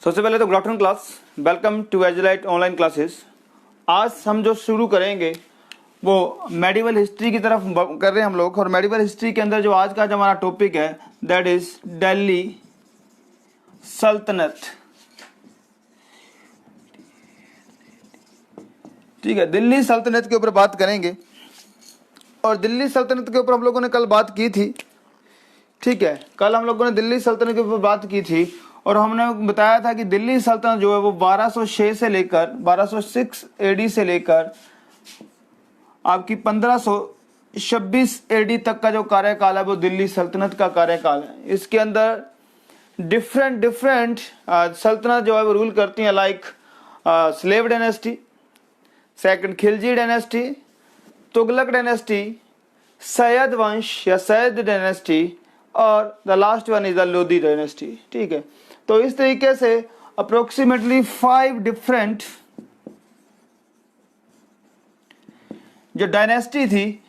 सबसे पहले तो good afternoon class, welcome to Edulight online classes. आज हम जो शुरू करेंगे वो मेडिवल हिस्ट्री की तरफ कर रहे हैं हम लोग। और मेडिवल हिस्ट्री के अंदर जो आज का हमारा टॉपिक है दैट इज दिल्ली सल्तनत। ठीक है, दिल्ली सल्तनत के ऊपर बात करेंगे। और दिल्ली सल्तनत के ऊपर हम लोगों ने कल बात की थी। ठीक है, कल हम लोगों ने दिल्ली सल्तनत के ऊपर बात की थी और हमने बताया था कि दिल्ली सल्तनत जो है वो 1206 से लेकर 1206 एडी से लेकर आपकी 1526 एडी तक का जो कार्यकाल है वो दिल्ली सल्तनत का कार्यकाल है। इसके अंदर डिफरेंट सल्तनत जो है वो रूल करती हैं, like slave dynasty, second Khilji dynasty, Tughlaq dynasty, Syed वंश या सैयद डायनेस्टी और the last one is the Lodhi dynasty. ठीक है, तो इस तरीके से अप्रोक्सीमेटली 5 डिफरेंट जो डायनेस्टी थी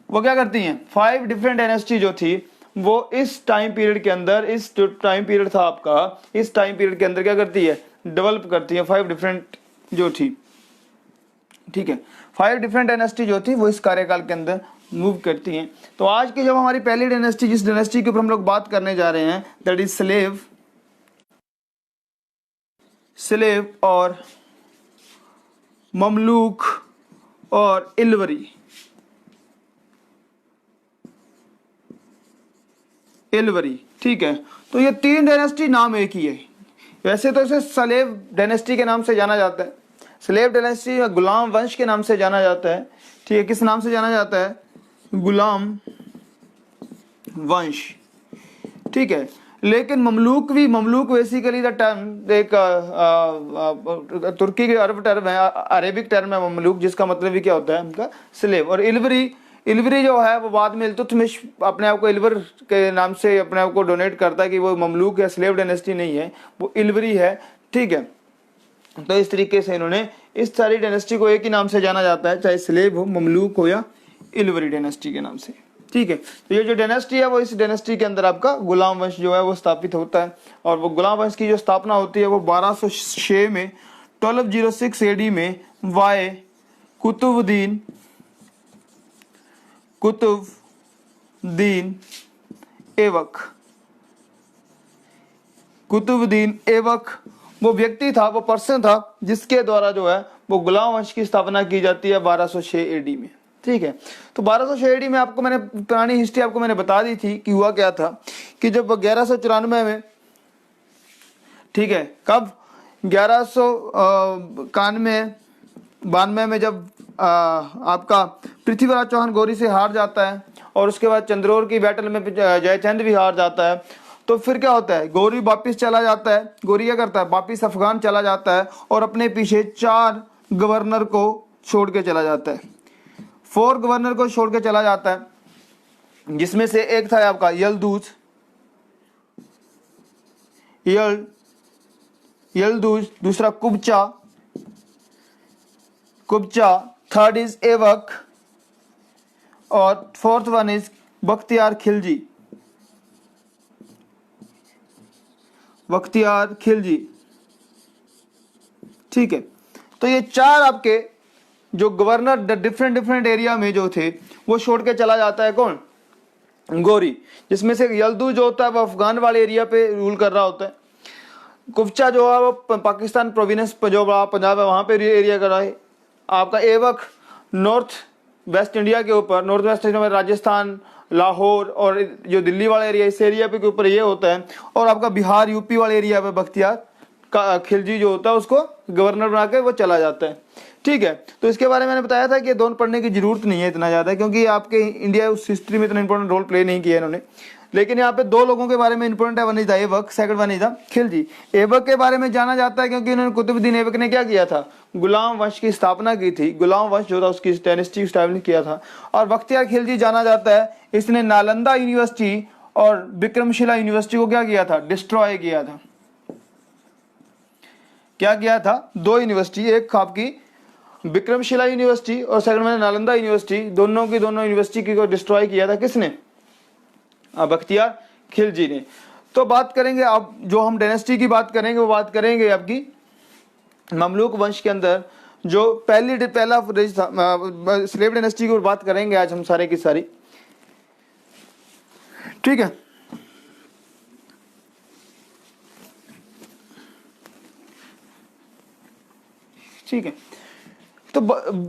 वो क्या करती हैं, 5 डिफरेंट डायनेस्टी जो थी वो इस टाइम पीरियड के अंदर, इस जो टाइम पीरियड था आपका, इस टाइम पीरियड के अंदर क्या करती है, डेवलप करती है 5 डिफरेंट जो थी। ठीक है, 5 डिफरेंट डायनेस्टी जो थी वो इस कार्यकाल के अंदर मूव करती हैं। तो आज की जब हमारी पहली डायनेस्टी, जिस डायनेस्टी के ऊपर हम लोग बात करने जा रहे हैं दैट इज स्लेव और ममलूक और इल्वरी। ठीक है, तो ये 3 डायनेस्टी नाम एक ही है। वैसे तो इसे स्लेव डायनेस्टी के नाम से जाना जाता है, स्लेव डायनेस्टी या गुलाम वंश के नाम से जाना जाता है। ठीक है, किस नाम से जाना जाता है, गुलाम वंश। ठीक है, लेकिन ममलूक बेसिकली द टर्म एक तुर्की के अरब टर्म है, अरेबिक टर्म है ममलूक, जिसका मतलब भी क्या होता है उनका स्लेव। और इल्वरी जो है वो बाद में इल्तुतमिश अपने आप को इल्वर के नाम से अपने आप को डोनेट करता है कि वो ममलूक या स्लेव डायनेस्टी नहीं है, वो इल्वरी है। ठीक है, तो इस तरीके से इन्होंने इस सारी डायनेस्टी को एक ही नाम से जाना जाता है, चाहे स्लेव हो, ममलूक हो या इल्वरी डायनेस्टी के नाम से। ठीक है, तो ये जो डायनेस्टी है वो इस डायनेस्टी के अंदर आपका गुलाम वंश जो है वो स्थापित होता है। और वो गुलाम वंश की जो स्थापना होती है वो 1206 में 1206 एडी में वाय कुतुबुद्दीन ऐबक वो व्यक्ति था, वो पर्सन था जिसके द्वारा जो है वो गुलाम वंश की स्थापना की जाती है 1206 एडी में। ठीक है, तो 1206 एडी में आपको मैंने पुरानी हिस्ट्री आपको मैंने बता दी थी कि हुआ क्या था कि जब 1194 में, ठीक है, कब 1192 में जब आपका पृथ्वीराज चौहान गौरी से हार जाता है और उसके बाद चंद्रौर की बैटल में जयचंद भी हार जाता है, तो फिर क्या होता है, गौरी वापिस चला जाता है। गौरी क्या करता है, वापिस अफगान चला जाता है और अपने पीछे 4 गवर्नर को छोड़ के चला जाता है, 4 गवर्नर को छोड़ के चला जाता है, जिसमें से एक था आपका यलदूज, दूसरा कुबचा, थर्ड इज ऐबक और fourth one is Bakhtiyar Khilji. ठीक है, तो ये 4 आपके जो गवर्नर डिफरेंट एरिया में जो थे वो छोड़ के चला जाता है कौन, गौरी, जिसमें से यलदू जो होता है वो अफगान वाले एरिया पे रूल कर रहा होता है, कुफचा जो है वो पाकिस्तान प्रोविंस जो पंजाब है वहाँ पे एरिया कर रहा है, आपका ऐबक नॉर्थ वेस्ट इंडिया के ऊपर, नॉर्थ वेस्ट इंडिया में राजस्थान, लाहौर और जो दिल्ली वाला एरिया, इस एरिया पे के ऊपर ये होता है। और आपका बिहार यूपी वाले एरिया पे बख्तियार खिलजी जो होता है उसको गवर्नर बना के वो चला जाता है। ठीक है, तो इसके बारे में मैंने बताया था कि दोनों पढ़ने की जरूरत नहीं है इतना ज़्यादा, क्योंकि आपके इंडिया उस हिस्ट्री में इतना इंपॉर्टेंट रोल प्ले नहीं किया इन्होंने। लेकिन यहाँ पे 2 लोगों के बारे में इंपॉर्टेंट है, one is the Aibak, second one is the Khilji. Aibak के बारे में जाना जाता है क्योंकि इन्होंने कुतुबुद्दीन ऐबक ने क्या किया था, गुलाम वंश की स्थापना की थी, गुलाम वंश जो था उसकी डायनेस्टी स्टैब्लिश किया था। और बख्तियार खिलजी जाना जाता है, इसने नालंदा यूनिवर्सिटी और विक्रमशिला यूनिवर्सिटी को क्या किया था, डिस्ट्रॉय किया था। क्या किया था, 2 यूनिवर्सिटी, एक आपकी विक्रमशिला यूनिवर्सिटी और सेकंड में नालंदा यूनिवर्सिटी, दोनों यूनिवर्सिटी को डिस्ट्रॉय किया था किसने, बख्तियार खिलजी ने। तो बात करेंगे अब, जो हम डायनेस्टी की बात करेंगे वो बात करेंगे आपकी ममलूक वंश के अंदर जो पहला स्लेव डायनेस्टी की बात करेंगे आज हम सारे की सारी, ठीक है। ठीक है, तो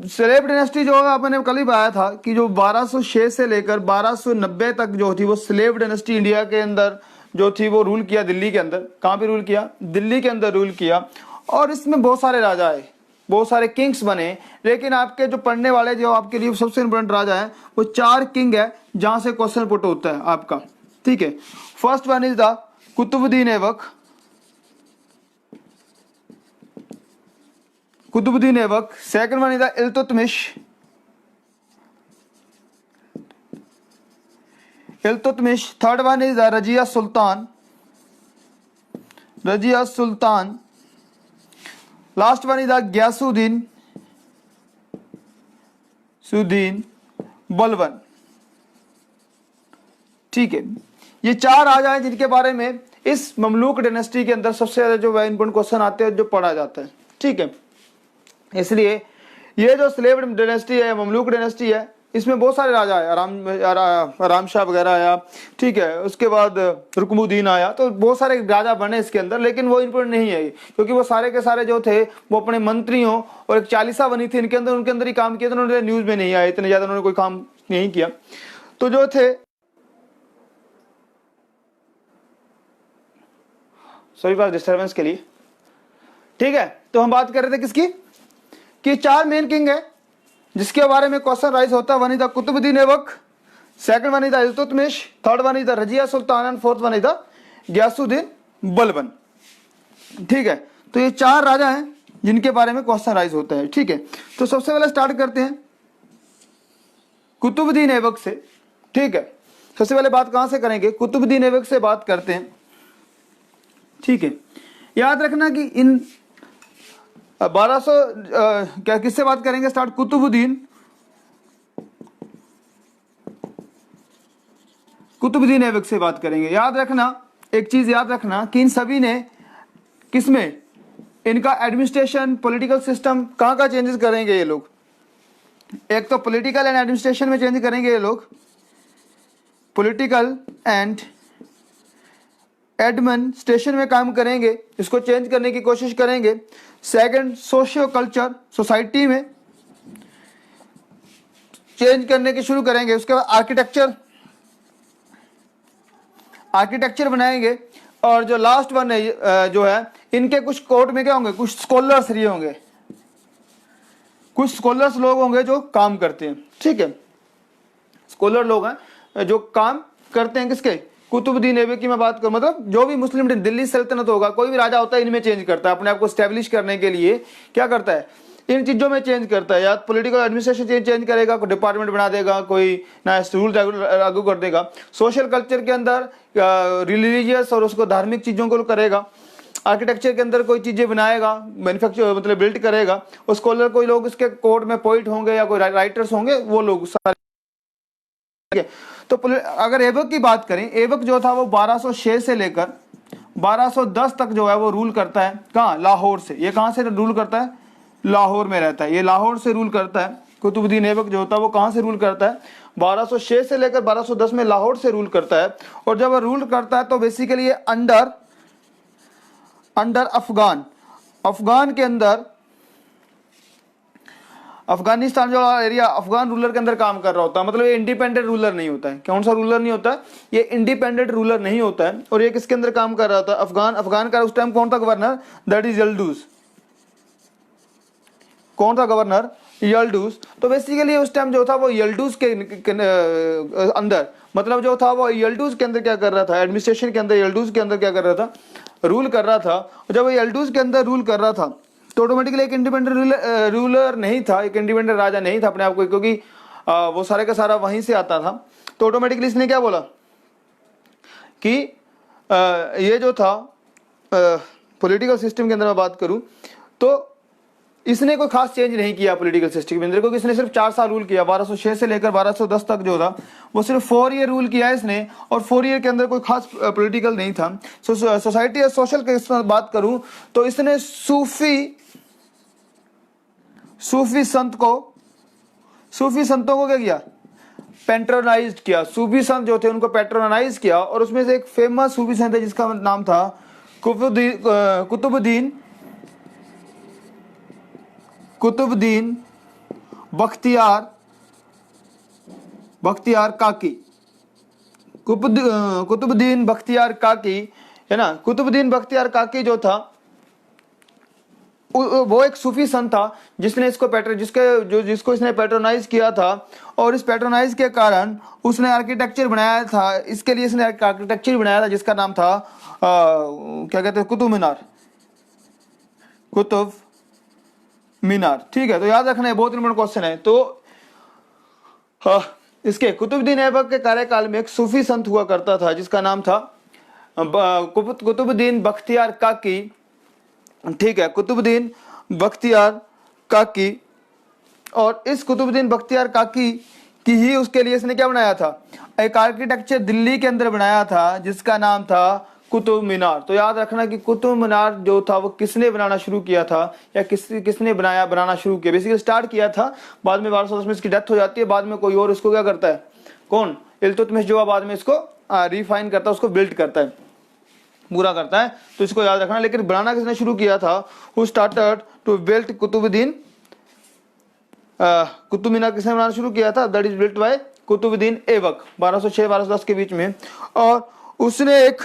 स्लेव डायनेस्टी जो है मैंने कल ही बताया था कि जो 1206 से लेकर 1290 तक जो थी वो स्लेव डायनेस्टी इंडिया के अंदर जो थी वो रूल किया दिल्ली के अंदर। कहाँ पे रूल किया? दिल्ली के अंदर रूल किया। और इसमें बहुत सारे राजा आए, बहुत सारे किंग्स बने, लेकिन आपके जो पढ़ने वाले जो आपके लिए सबसे इंपॉर्टेंट राजा है वो 4 किंग है जहां से क्वेश्चन पुट होता है आपका, ठीक है। First one is the Qutubuddin Aibak, second one is the Iltutmish, third one is the Razia Sultan, last one is the Ghiyasuddin Balban, ठीक है। ये 4 राजा हैं जिनके बारे में इस ममलूक डायनेस्टी के अंदर सबसे ज्यादा जो इंपॉर्टेंट क्वेश्चन आते हैं जो पढ़ा जाता है, ठीक है। इसलिए ये जो स्लेव डायनेस्टी है, ममलूक डायनेस्टी है, इसमें बहुत सारे राजा आए, आराम शाह वगैरह आया, ठीक है। उसके बाद रुकमुद्दीन आया, तो बहुत सारे राजा बने इसके अंदर, लेकिन वो इंपॉर्टेंट नहीं है क्योंकि वो सारे के सारे जो थे वो अपने मंत्रियों और एक चालीसा बनी थी इनके अंदर, उनके अंदर ही काम किया, तो उन्होंने न्यूज में नहीं आए, इतने ज्यादा उन्होंने कोई काम नहीं किया। तो जो थे, सॉरी फॉर डिस्टर्बेंस के लिए, ठीक है। तो हम बात कर रहे थे किसकी, कि 4 मेन किंग है जिसके बारे में क्वेश्चन राइज होता है। One is the Qutubuddin Aibak, second one is the Iltutmish, third one is the Razia Sultan and fourth one is the Ghiyasuddin Balban, ठीक है। तो ये 4 राजा हैं जिनके बारे में क्वेश्चन राइज होता है, ठीक है। तो सबसे पहले स्टार्ट करते हैं कुतुबुद्दीन ऐबक से, ठीक है। सबसे पहले बात कहां से करेंगे? कुतुबुद्दीन ऐबक से बात करते हैं, ठीक है। याद रखना कि इन 1200 क्या किससे बात करेंगे स्टार्ट? कुतुबुद्दीन ऐबक से बात करेंगे। याद रखना, एक चीज याद रखना कि इन सभी ने किसमें इनका एडमिनिस्ट्रेशन, पॉलिटिकल सिस्टम कहाँ चेंजेस करेंगे ये लोग? एक तो पॉलिटिकल एंड एडमिनिस्ट्रेशन में चेंज करेंगे ये लोग, पॉलिटिकल एंड एडमिनिस्ट्रेशन में काम करेंगे, इसको चेंज करने की कोशिश करेंगे। सेकंड, सोशियो कल्चर, सोसाइटी में चेंज करने की शुरू करेंगे। उसके बाद आर्किटेक्चर बनाएंगे। और जो लास्ट वन है जो है, इनके कुछ कोर्ट में क्या होंगे? कुछ स्कॉलर्स रही होंगे, कुछ स्कॉलर्स लोग होंगे जो काम करते हैं, ठीक है। स्कॉलर लोग हैं जो काम करते हैं किसके? कुतुबुद्दीन ऐबक की मैं बात करूं, मतलब जो भी मुस्लिम दिल्ली सल्तनत होगा, कोई भी राजा होता है, इनमें चेंज करता है अपने आप को स्टैब्लिश करने के लिए। क्या करता है? इन चीजों में चेंज करता है। या पॉलिटिकल एडमिनिस्ट्रेशन चेंज करेगा, कोई डिपार्टमेंट बना देगा, कोई नया रूल लागू कर देगा। सोशल कल्चर के अंदर रिलीजियस और उसको धार्मिक चीजों को करेगा। आर्किटेक्चर के अंदर कोई चीजें बनाएगा, मैन्युफैक्चर मतलब बिल्ड करेगा। और स्कॉलर कोई लोग इसके कोर्ट में पोइट होंगे या कोई राइटर्स होंगे, वो लोग सारे, ठीक है। तो अगर ऐबक की बात करें, ऐबक जो था वो 1206 से लेकर 1210 तक जो है वो रूल करता है। कहाँ? लाहौर से। ये कहाँ से रूल करता है? लाहौर में रहता है, ये लाहौर से रूल करता है। कुतुबुद्दीन ऐबक जो होता है वो कहाँ से रूल करता है? 1206 से लेकर 1210 में लाहौर से रूल करता है। और जब रूल करता है तो बेसिकली ये अंडर अफगान के अंदर, अफगानिस्तान जो एरिया अफगान रूलर के अंदर काम कर रहा होता है। मतलब ये इंडिपेंडेंट रूलर नहीं होता है। कौन सा रूलर नहीं होता है? ये इंडिपेंडेंट रूलर नहीं होता है। और ये किसके अंदर काम कर रहा था? अफगान का उस टाइम कौन था गवर्नर? That is यल्दूज। कौन था गवर्नर? यल्दूज। तो बेसिकली उस टाइम जो था वो यल्दूज के अंदर, मतलब जो था वो यल्दूज के अंदर क्या कर रहा था? एडमिनिस्ट्रेशन के अंदर यल्दूज के अंदर क्या कर रहा था? रूल कर रहा था। जब वो यल्दूज के अंदर रूल कर रहा था तो ऑटोमेटिकली एक इंडिपेंडेंट रूलर नहीं था, एक इंडिपेंडेंट राजा नहीं था अपने आप को, क्योंकि वो सारे का सारा वहीं से आता था। तो ऑटोमेटिकली इसने क्या बोला कि ये जो था पॉलिटिकल सिस्टम के अंदर मैं बात करूं तो इसने कोई खास चेंज नहीं किया पॉलिटिकल सिस्टम के अंदर, क्योंकि इसने सिर्फ 4 साल रूल किया। 1206 से लेकर 1210 तक जो था वो सिर्फ 4 ईयर रूल किया इसने, और 4 ईयर के अंदर कोई खास पॉलिटिकल नहीं था। सोसाइटी या सोशल की बात करूं तो इसने सूफी संतों को क्या किया, पैट्रोनाइज किया। सूफी संत जो थे उनको पैट्रोनाइज किया, और उसमें से एक फेमस सूफी संत है जिसका नाम था कुतुबुद्दीन बख्तियार काकी। कुतुबुद्दीन बख्तियार काकी है ना। कुतुबुद्दीन बख्तियार काकी जो था वो एक सूफी संत था जिसने इसको जिसको इसने पैट्रोनाइज किया था, और इस पैट्रोनाइज के कारण उसने आर्किटेक्चर बनाया था। इसके लिए इसने आर्किटेक्चर बनाया था जिसका नाम था क्या कहते हैं, कुतुब मीनार। ठीक है, तो याद रखना है, बहुत इंपॉर्टेंट क्वेश्चन है। तो इसके कुतुबुद्दीन ऐबक के कार्यकाल में एक सूफी संत हुआ करता था जिसका नाम था कुतुबुद्दीन बख्तियार काकी। ठीक है, कुतुबुद्दीन बख्तियार काकी। और इस कुतुबुद्दीन बख्तियार काकी की ही उसके लिए इसने क्या बनाया था, एक आर्किटेक्चर दिल्ली के अंदर बनाया था जिसका नाम था कुतुब मीनार। तो याद रखना कि कुतुब मीनार जो था वो किसने बनाना शुरू किया था, या किसने बनाना शुरू किया। बेसिकली स्टार्ट किया था, बाद में 1210 में इसकी डेथ हो जाती है, बाद में कोई और इसको क्या करता है, कौन, इल्तुतमिश जो बाद में इसको रिफाइन करता है, उसको बिल्ड करता है, पूरा करता है। तो इसको याद रखना। लेकिन बनाना किसने शुरू किया था, who started to build Qutub Minar किसने बनाना शुरू किया था, that is built by Qutubuddin Aibak 1206-1210 के बीच में। और उसने एक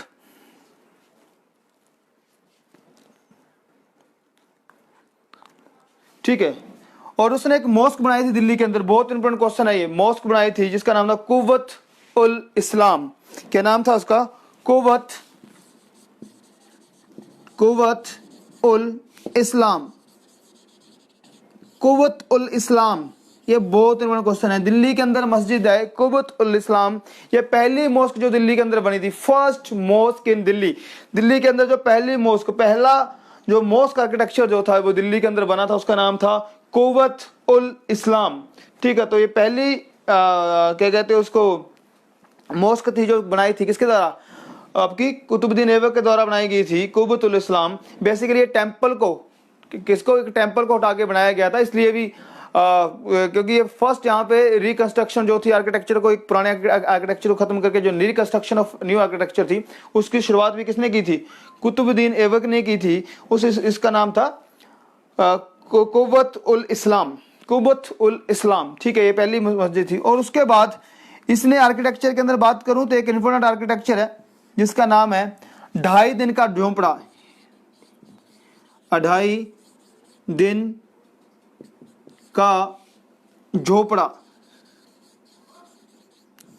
ठीक है, और उसने एक मॉस्क बनाई थी दिल्ली के अंदर। बहुत इंपॉर्टेंट क्वेश्चन है ये। मॉस्क बनाई थी जिसका नाम था कुव्वत उल इस्लाम। क्या नाम था उसका, कुव्वत उल इस्लाम। ये बहुत इंपॉर्टेंट क्वेश्चन है। दिल्ली के अंदर मस्जिद है कुव्वत उल इस्लाम। ये पहली मॉस्क जो दिल्ली के अंदर बनी थी, first mosque in Delhi. Delhi के अंदर जो पहली मॉस्क, पहला जो मॉस्क आर्किटेक्चर जो था वो दिल्ली के अंदर बना था, उसका नाम था कुव्वत उल इस्लाम। ठीक है, तो ये पहली क्या कहते हैं उसको, मॉस्क थी जो बनाई थी किसके द्वारा, आपकी कुतुबुद्दीन ऐबक के द्वारा बनाई गई थी, कुव्वत उल इस्लाम। बेसिकली ये टेंपल को किसको, एक टेंपल को हटा के बनाया गया था, इसलिए भी क्योंकि ये फर्स्ट यहाँ पे रिकंस्ट्रक्शन जो थी आर्किटेक्चर को, एक पुराने आर्किटेक्चर को खत्म करके जो रिकंस्ट्रक्शन ऑफ न्यू आर्किटेक्चर थी, उसकी शुरुआत भी किसने की थी, कुतुबुद्दीन ऐबक ने की थी। इसका नाम था कुव्वत उल इस्लाम। ठीक है, ये पहली मस्जिद थी। और उसके बाद इसने आर्किटेक्चर के अंदर बात करूं तो एक इंपॉर्टेंट आर्किटेक्चर है जिसका नाम है 2.5 दिन का झोंपड़ा। 2.5 दिन का झोंपड़ा।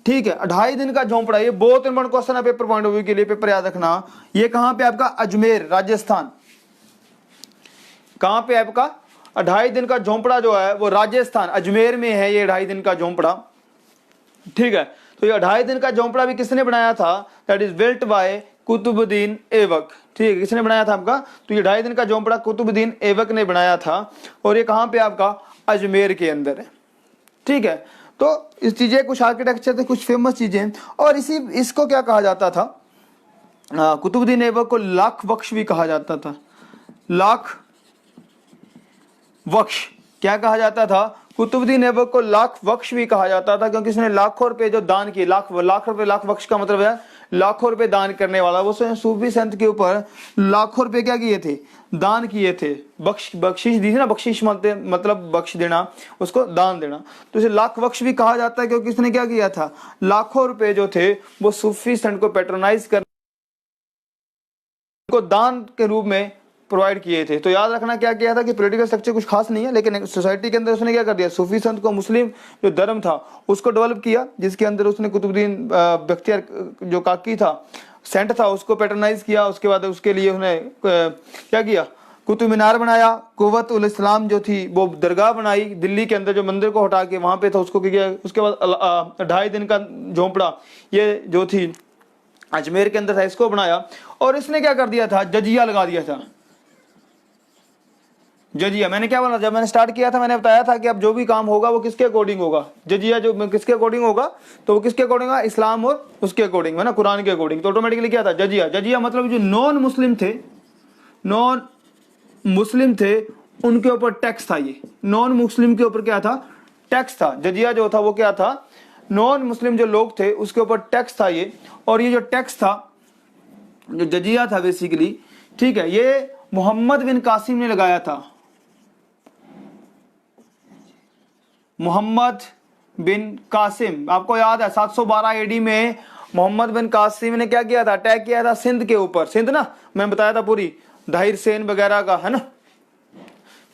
ठीक है, 2.5 दिन का झोंपड़ा। ये बहुत इंपॉर्टेंट क्वेश्चन है पेपर पॉइंट ऑफ व्यू के लिए, पेपर याद रखना। ये कहां पे आपका, अजमेर राजस्थान। कहां पे आपका 2.5 दिन का झोंपड़ा जो है वो राजस्थान अजमेर में है, ये 2.5 दिन का झोंपड़ा। ठीक है, तो ये 2.5 दिन का झोंपड़ा भी किसने बनाया था, that is built by Qutubuddin Aibak. ठीक है, किसने बनाया था आपका, तो ये 2.5 दिन का झोंपड़ा कुतुबुद्दीन ऐबक ने बनाया था, और ये कहां पे आपका, अजमेर के अंदर है। ठीक है, तो इस चीजें कुछ आर्किटेक्चर थे, कुछ फेमस चीजें। और इसको क्या कहा जाता था, कुतुबुद्दीन ऐबक को लाख वक्श भी कहा जाता था। लाख वक्श क्या कहा जाता था, कुतुबुद्दीन ऐबक को लाख वक्श भी कहा जाता था, क्योंकि इसने लाखों रुपए जो दान किए, लाख रुपए, लाख वक्श का मतलब है लाखों रुपए दान करने वाला। वो सूफी संत के ऊपर लाखों रुपए क्या किए थे, दान किए थे, बख्शिश दी थी ना, बख्शिश मतलब बख्श देना, उसको दान देना। तो इसे लाख वक्श भी कहा जाता है, क्योंकि इसने क्या किया था, लाखों रुपए जो थे वो सूफी संत को पैट्रोनाइज कर को दान के रूप में प्रोवाइड किए थे। तो याद रखना क्या किया था कि पॉलिटिकल स्ट्रक्चर कुछ खास नहीं है, लेकिन सोसाइटी के अंदर उसने क्या कर दिया, सूफी संत को, मुस्लिम जो धर्म था उसको डेवलप किया, जिसके अंदर उसने कुतुबुद्दीन बख्तियार जो काकी था, सेंट था, उसको पैटर्नाइज किया। उसके बाद उसके लिए उसने क्या किया, कुतुब मीनार बनाया, कुव्वत उल इस्लाम जो थी वो दरगाह बनाई दिल्ली के अंदर, जो मंदिर को हटा के वहां पे था उसको किया। उसके बाद 2.5 दिन का झोंपड़ा ये जो थी अजमेर के अंदर था, इसको बनाया। और इसने क्या कर दिया था, जजिया लगा दिया था। जजिया। मैंने क्या बोला, जब मैंने स्टार्ट किया था मैंने बताया था कि अब जो भी काम होगा वो किसके अकॉर्डिंग होगा, जजिया जो किसके अकॉर्डिंग होगा, तो वो किसके अकॉर्डिंग होगा, इस्लाम और उसके अकॉर्डिंग है ना, कुरान के अकॉर्डिंग। तो ऑटोमेटिकली क्या था, जजिया। जजिया मतलब जो नॉन मुस्लिम थे, नॉन मुस्लिम थे उनके ऊपर टैक्स था। ये नॉन मुस्लिम के ऊपर क्या था, टैक्स था। जजिया जो था वो क्या था, नॉन मुस्लिम जो लोग थे उसके ऊपर टैक्स था ये। और ये जो टैक्स था, जो जजिया था बेसिकली, ठीक है, ये मोहम्मद बिन कासिम ने लगाया था। मोहम्मद बिन कासिम, आपको याद है 712 एडी में मोहम्मद बिन कासिम ने क्या किया था, अटैक किया था सिंध के ऊपर। सिंध ना, मैं बताया था पूरी दाहिर सेन वगैरह का, है ना।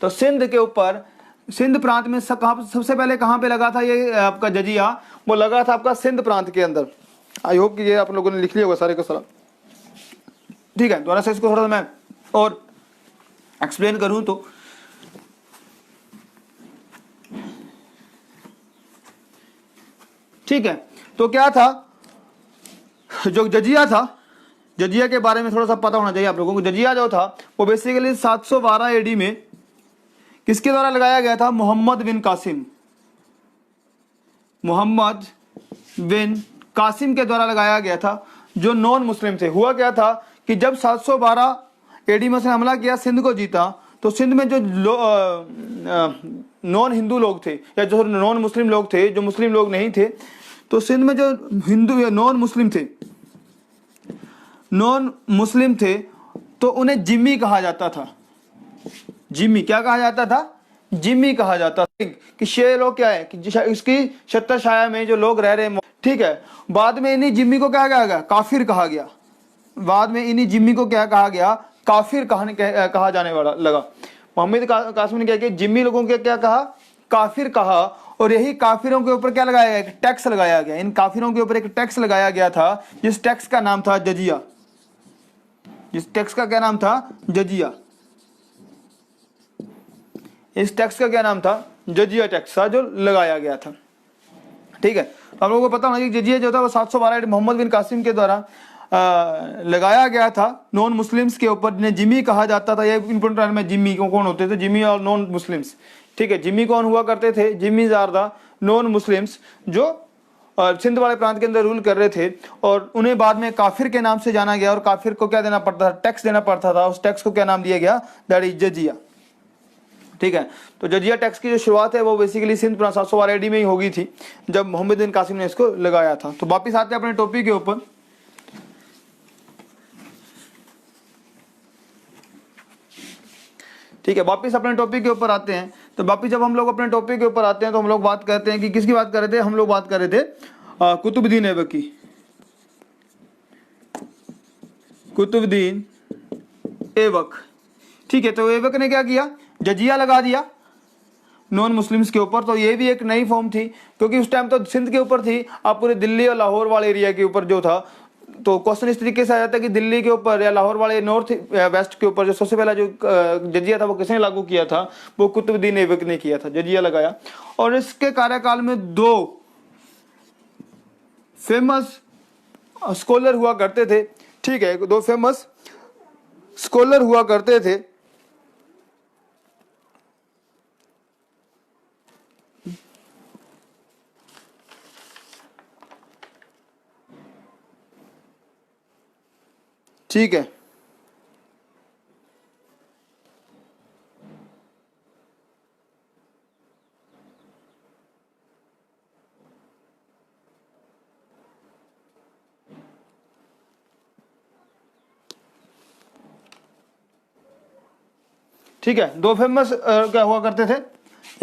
तो सिंध के ऊपर, सिंध प्रांत में सबसे पहले कहां पे लगा था ये आपका जजिया, वो लगा था आपका सिंध प्रांत के अंदर। आई होप कि ये आप लोगों ने लिख लिया होगा सारे का सारा, ठीक है। दोबारा से इसको थोड़ा मैं और एक्सप्लेन करूं तो ठीक है। तो क्या था, जो जजिया था, जजिया के बारे में थोड़ा सा पता होना चाहिए आप लोगों को। जजिया जो था वो बेसिकली 712 एडी में किसके द्वारा लगाया गया था, मोहम्मद बिन कासिम। मोहम्मद बिन कासिम के द्वारा लगाया गया था, जो नॉन मुस्लिम थे। हुआ क्या था कि जब 712 एडी में से हमला किया, सिंध को जीता, तो सिंध में जो नॉन हिंदू लोग थे या जो नॉन मुस्लिम लोग थे, जो मुस्लिम लोग नहीं थे, तो सिंध में जो हिंदू या नॉन मुस्लिम थे, नॉन मुस्लिम थे, तो उन्हें जिम्मी कहा जाता था। जिम्मी क्या कहा जाता था, जिम्मी कहा जाता था। कि ये लोग क्या है कि इसकी छत्र छाया में जो लोग रह रहे, ठीक है। बाद में इन्हीं जिम्मी को क्या कहा गया, काफिर कहा गया। बाद में इन्हीं जिम्मी को क्या कहा गया, काफिर कहा जाने वाला लगा। मोहम्मद कासिम ने क्या किया, जिम्मी लोगों के क्या कहा, काफिर कहा। और यही काफिरों के ऊपर क्या लगाया गया, एक टैक्स लगाया गया। इन काफिरों के ऊपर एक टैक्स लगाया गया था, जिस टैक्स का नाम था जजिया। जिस टैक्स का क्या नाम था, जजिया। इस टैक्स का क्या नाम था, जजिया टैक्स था, जो लगाया गया था, ठीक है। तो हम लोगों को पता होना चाहिए जजिया जो था वो 712 मोहम्मद बिन कासिम के द्वारा लगाया गया था नॉन मुस्लिम्स के ऊपर, जिन्हें जिम्मी कहा जाता था। ये इंपोर्टेंट में, जिम्मी कौन होते थे, जिम्मी और नॉन मुस्लिम्स, ठीक है। जिम्मी कौन हुआ करते थे, Jimmy's are the non Muslims, जो सिंध वाले प्रांत के अंदर रूल कर रहे थे। और उन्हें बाद में काफिर के नाम से जाना गया। और काफिर को क्या देना पड़ता था, टैक्स देना पड़ता था। उस टैक्स को क्या नाम दिया गया, दैट इज जजिया, ठीक है। तो जजिया टैक्स की जो शुरुआत है वो बेसिकली सिंध 712 एडी में ही होगी थी, जब मोहम्मद बिन कासिम ने इसको लगाया था। तो वापिस आते हैं अपने टॉपिक के ऊपर। ठीक है, वापिस अपने टॉपिक के ऊपर आते हैं। तो वापिस जब हम लोग अपने टॉपिक के ऊपर आते हैं तो हम लोग बात करते हैं कि किसकी बात कर रहे थे, हम लोग बात कर रहे थे कुतुबुद्दीन ऐबक, कुतुबुद्दीन ऐबक, ठीक है। तो ऐबक ने क्या किया, जजिया लगा दिया नॉन मुस्लिम्स के ऊपर। तो ये भी एक नई फॉर्म थी, क्योंकि उस टाइम तो सिंध के ऊपर थी, आप पूरे दिल्ली और लाहौर वाले एरिया के ऊपर जो था। तो क्वेश्चन इस तरीके से आ जाता है कि दिल्ली के ऊपर या लाहौर वाले नॉर्थ वेस्ट के ऊपर जो सबसे पहला जो जजिया था वो किसने लागू किया था, वो कुतुबुद्दीन ऐबक ने किया था, जजिया लगाया। और इसके कार्यकाल में 2 फेमस स्कॉलर हुआ करते थे, ठीक है। 2 फेमस स्कॉलर हुआ करते थे, ठीक है। ठीक है, 2 फेमस क्या हुआ करते थे,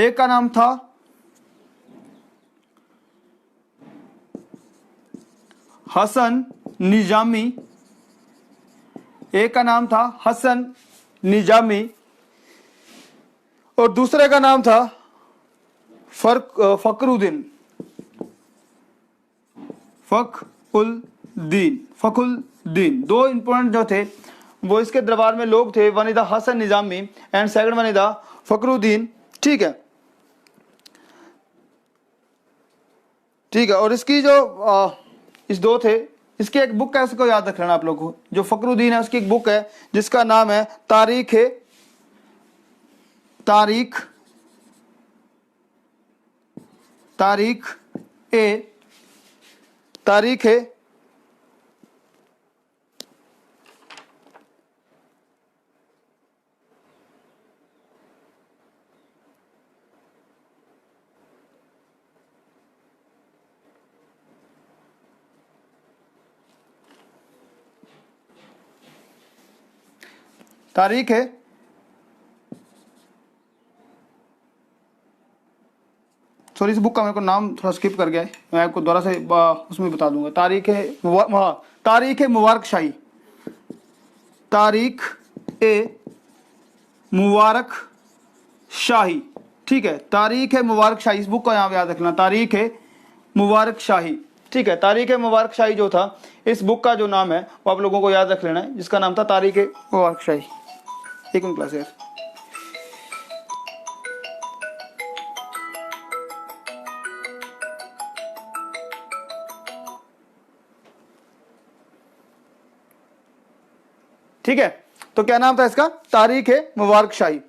एक का नाम था हसन निजामी, एक का नाम था हसन निजामी, और दूसरे का नाम था फखरुद्दीन, फखरुद्दीन। 2 इंपॉर्टेंट जो थे वो इसके दरबार में लोग थे, one is the Hasan Nizami and second one is the Fakhruddin, ठीक है, ठीक है। और इसकी जो इस 2 थे, इसकी एक बुक है, उसको याद रख लेना आप लोगों को। जो फखरुद्दीन है उसकी एक बुक है जिसका नाम है तारीख तारीख ए तारीख है तारीख है सॉरी इस बुक का मेरे को नाम थोड़ा स्किप कर गया है, मैं आपको दोबारा से उसमें बता दूंगा। तारीख है मुबारक शाही, तारीख ए मुबारक शाही, ठीक है, तारीख है मुबारक शाही, इस बुक को यहाँ पे याद रखना, तारीख है मुबारक शाही, ठीक है। तारीख है मुबारक शाही जो था, इस बुक का जो नाम है वो आप लोगों को याद रख लेना है, जिसका नाम था तारीख है मुबारक शाही। एक मिनट क्लास यार। ठीक है, तो क्या नाम था इसका, तारीख है मुबारक शाही,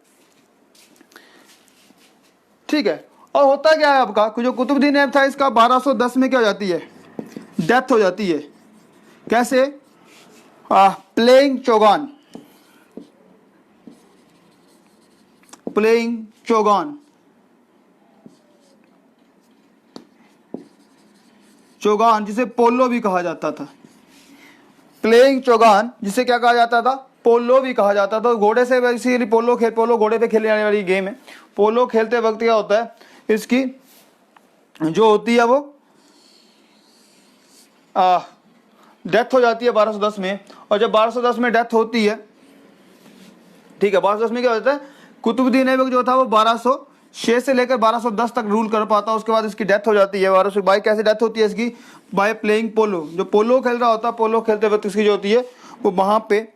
ठीक है। और होता क्या है आपका, जो कुतुबुद्दीन ऐबक था इसका 1210 में क्या हो जाती है, डेथ हो जाती है। कैसे, प्लेइंग चौगान, प्लेइंग चौगान, चौगान जिसे पोलो भी कहा जाता था, प्लेइंग चौगान जिसे क्या कहा जाता था, पोलो भी कहा जाता था। घोड़े से बेसिकली पोलो घोड़े पे खेलने वाली गेम है। पोलो खेलते वक्त क्या होता है, इसकी जो होती है वो डेथ हो जाती है 1210 में। और जब 1210 में डेथ होती है, ठीक है, 1210 में क्या होता है, कुतुबुद्दीन ऐबक जो था वो 1206 से लेकर 1210 तक रूल कर पाता, उसके बाद इसकी डेथ हो जाती है। 1222 कैसे डेथ होती है इसकी, बाय प्लेइंग पोलो, जो पोलो खेल रहा होता है, पोलो खेलते वक्त इसकी जो होती है वो वहां पे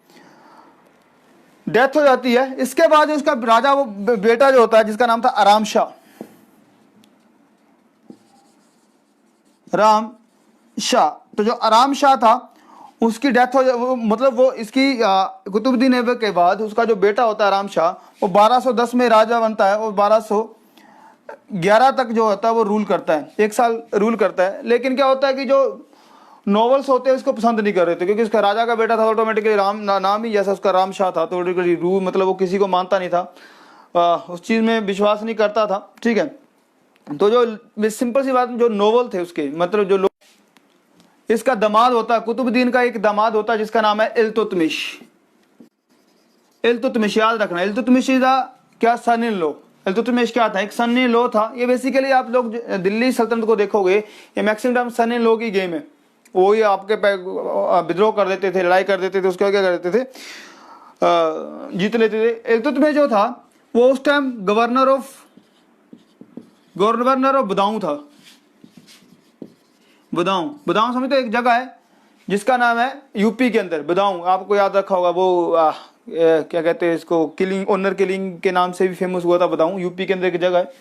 डेथ हो जाती है। इसके बाद उसका राजा वो बेटा जो होता है जिसका नाम था आराम शाह, राम शाह, तो जो आराम शाह था उसकी डेथ हो मतलब वो इसकी कुतुबुद्दीन ऐबक के बाद उसका जो बेटा होता है आराम शाह, वो 1210 में राजा बनता है और 1211 तक जो होता है वो रूल करता है, 1 साल रूल करता है। लेकिन क्या होता है कि जो नॉवेल्स होते हैं उसको पसंद नहीं कर रहे थे, क्योंकि उसका राजा का बेटा था, ऑटोमेटिकली नाम ही जैसा उसका राम शाह था, तो ऑटोमेटिकली रूल मतलब वो किसी को मानता नहीं था, उस चीज़ में विश्वास नहीं करता था, ठीक है। तो जो सिंपल सी बात, जो नोवेल थे उसके मतलब जो इसका दामाद होता है, कुतुबुद्दीन का एक दामाद होता है जिसका नाम है इल्तुतमिश। इल्तुतमिश याद रखना, इल्तुतमिश इज क्या, सन इन लॉ। इल्तुतमिश क्या था, एक सन इन लॉ था। ये बेसिकली आप लोग दिल्ली सल्तनत को देखोगे, ये मैक्सिमम सन इन लॉ की गेम है। वो ही आपके विद्रोह कर देते थे, लड़ाई कर देते थे, उसके बाद क्या कर देते थे, जीत लेते थे। इल्तुतमिश जो था वो उस टाइम गवर्नर ऑफ बदाऊं था। बदाऊं समझते, एक जगह है जिसका नाम है यूपी के अंदर बदाऊं, आपको याद रखा होगा वो क्या कहते हैं इसको, किलिंग, ऑनर किलिंग के नाम से भी फेमस हुआ था बदाऊं, यूपी के अंदर एक जगह है,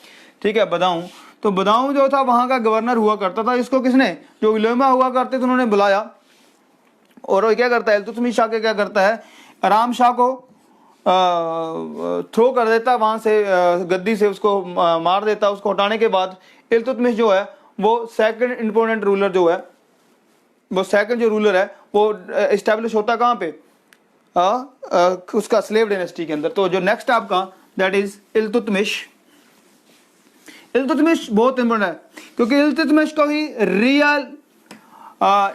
ठीक है, बदाऊं। तो बदाऊं जो था वहां का गवर्नर हुआ करता था। इसको किसने, जो उलेमा हुआ करते थे उन्होंने बुलाया, और वो क्या करता है, इल्तुतमिश शाह के क्या करता है, आराम शाह को थ्रो कर देता वहां से, गद्दी से उसको मार देता। उसको हटाने के बाद इल्तुतमिश जो है वो सेकंड इंपोर्टेंट रूलर जो है, वो सेकंड जो रूलर है वो एस्टेब्लिश होता कहाँ पे, उसका स्लेव डायनेस्टी के अंदर। तो जो नेक्स्ट आपका दैट इज इल्तुतमिश। इल्तुतमिश बहुत इंपॉर्टेंट है, क्योंकि इल्तुतमिश को ही रियल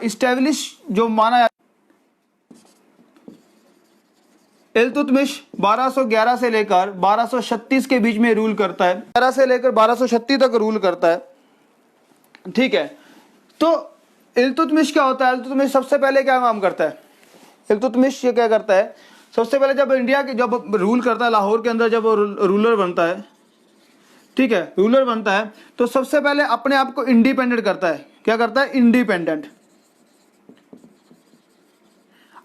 एस्टेब्लिश जो माना जाता। इल्तुतमिश 1211 से लेकर 1236 के बीच में रूल करता है, 11 से लेकर 1236 तक रूल करता है, ठीक है। तो इल्तुतमिश क्या होता है, इल्तुतमिश सबसे पहले क्या काम करता है, इल्तुतमिश ये क्या करता है, सबसे पहले जब इंडिया के जब रूल करता है, लाहौर के अंदर जब रूलर बनता है, ठीक है, रूलर बनता है, तो सबसे पहले अपने आप को इंडिपेंडेंट करता है। क्या करता है, इंडिपेंडेंट,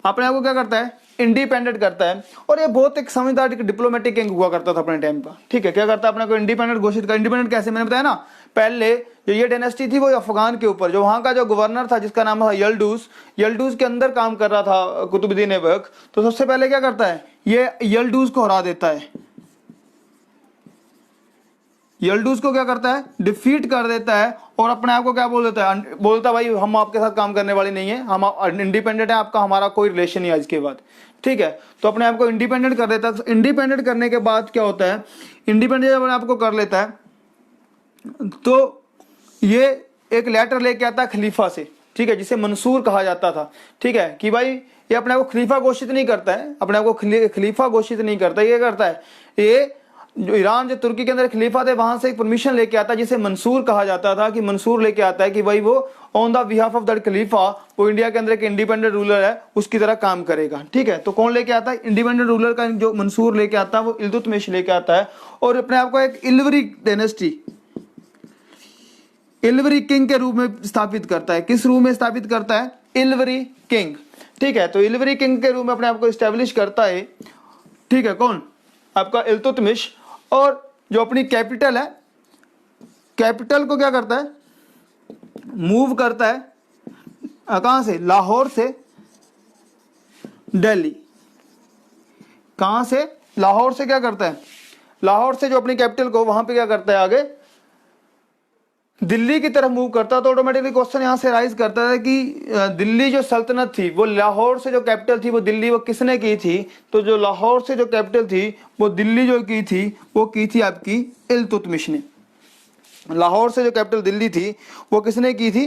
अपने आप को क्या करता है, इंडिपेंडेंट करता है। और ये बहुत एक समझदार डिप्लोमेटिक किंग हुआ करता था अपने टाइम का, ठीक है। क्या करता है, अपने को इंडिपेंडेंट घोषित कर। इंडिपेंडेंट कैसे, मैंने बताया ना, पहले जो ये डायनेस्टी थी वो अफगान के ऊपर, जो वहां का जो गवर्नर था जिसका नाम था यल्दूस, यल्दूस के अंदर काम कर रहा था कुतुबुद्दीन ऐबक। तो सबसे पहले क्या करता है, ये यल्दूस को हरा देता है, यल्डूस को क्या करता है, डिफीट कर देता है और अपने आप को क्या बोल देता है, बोलता है भाई हम आपके साथ काम करने वाले नहीं है, हम इंडिपेंडेंट है, आपका हमारा कोई रिलेशन नहीं है इसके बाद। ठीक है, तो अपने आप को इंडिपेंडेंट कर देता है। इंडिपेंडेंट करने के बाद क्या होता है, इंडिपेंडेंट जब अपने आप को कर लेता है तो ये एक लेटर लेके आता है खलीफा से, ठीक है, जिसे मंसूर कहा जाता था। ठीक है, कि भाई ये अपने आप को खलीफा घोषित नहीं करता है, अपने आप को खलीफा घोषित नहीं करता, ये करता है, ये जो ईरान जो तुर्की के अंदर खलीफा थे वहां से एक परमिशन लेके आता है जिसे मंसूर कहा जाता था, कि मंसूर लेके आता है कि भाई वो on the behalf of that खलीफा वो इंडिया के अंदर एक इंडिपेंडेंट रूलर है उसकी तरह काम करेगा। ठीक है, तो कौन लेके आता है, इंडिपेंडेंट रूलर का जो मंसूर लेके आता है वो इल्तुतमिश लेके आता है और अपने आप को एक इल्वरी डायनेस्टी, इल्वरी किंग के रूप में स्थापित करता है। किस रूप में स्थापित करता है, इल्वरी किंग। ठीक है, तो इल्वरी किंग के रूप में अपने आप को इस्टेब्लिश करता है। ठीक है, कौन, आपका इल्तुतमिश। और जो अपनी कैपिटल है, कैपिटल को क्या करता है, मूव करता है कहां से, लाहौर से दिल्ली। कहां से, लाहौर से क्या करता है, लाहौर से जो अपनी कैपिटल को वहां पे क्या करता है आगे दिल्ली की तरफ मूव करता है। तो ऑटोमेटिकली क्वेश्चन यहां से राइज करता है कि दिल्ली जो सल्तनत थी वो लाहौर से जो कैपिटल थी वो दिल्ली वो किसने की थी, तो जो लाहौर से जो कैपिटल थी वो दिल्ली जो की थी वो की थी आपकी इल्तुतमिश ने। लाहौर से जो कैपिटल दिल्ली थी वो किसने की थी,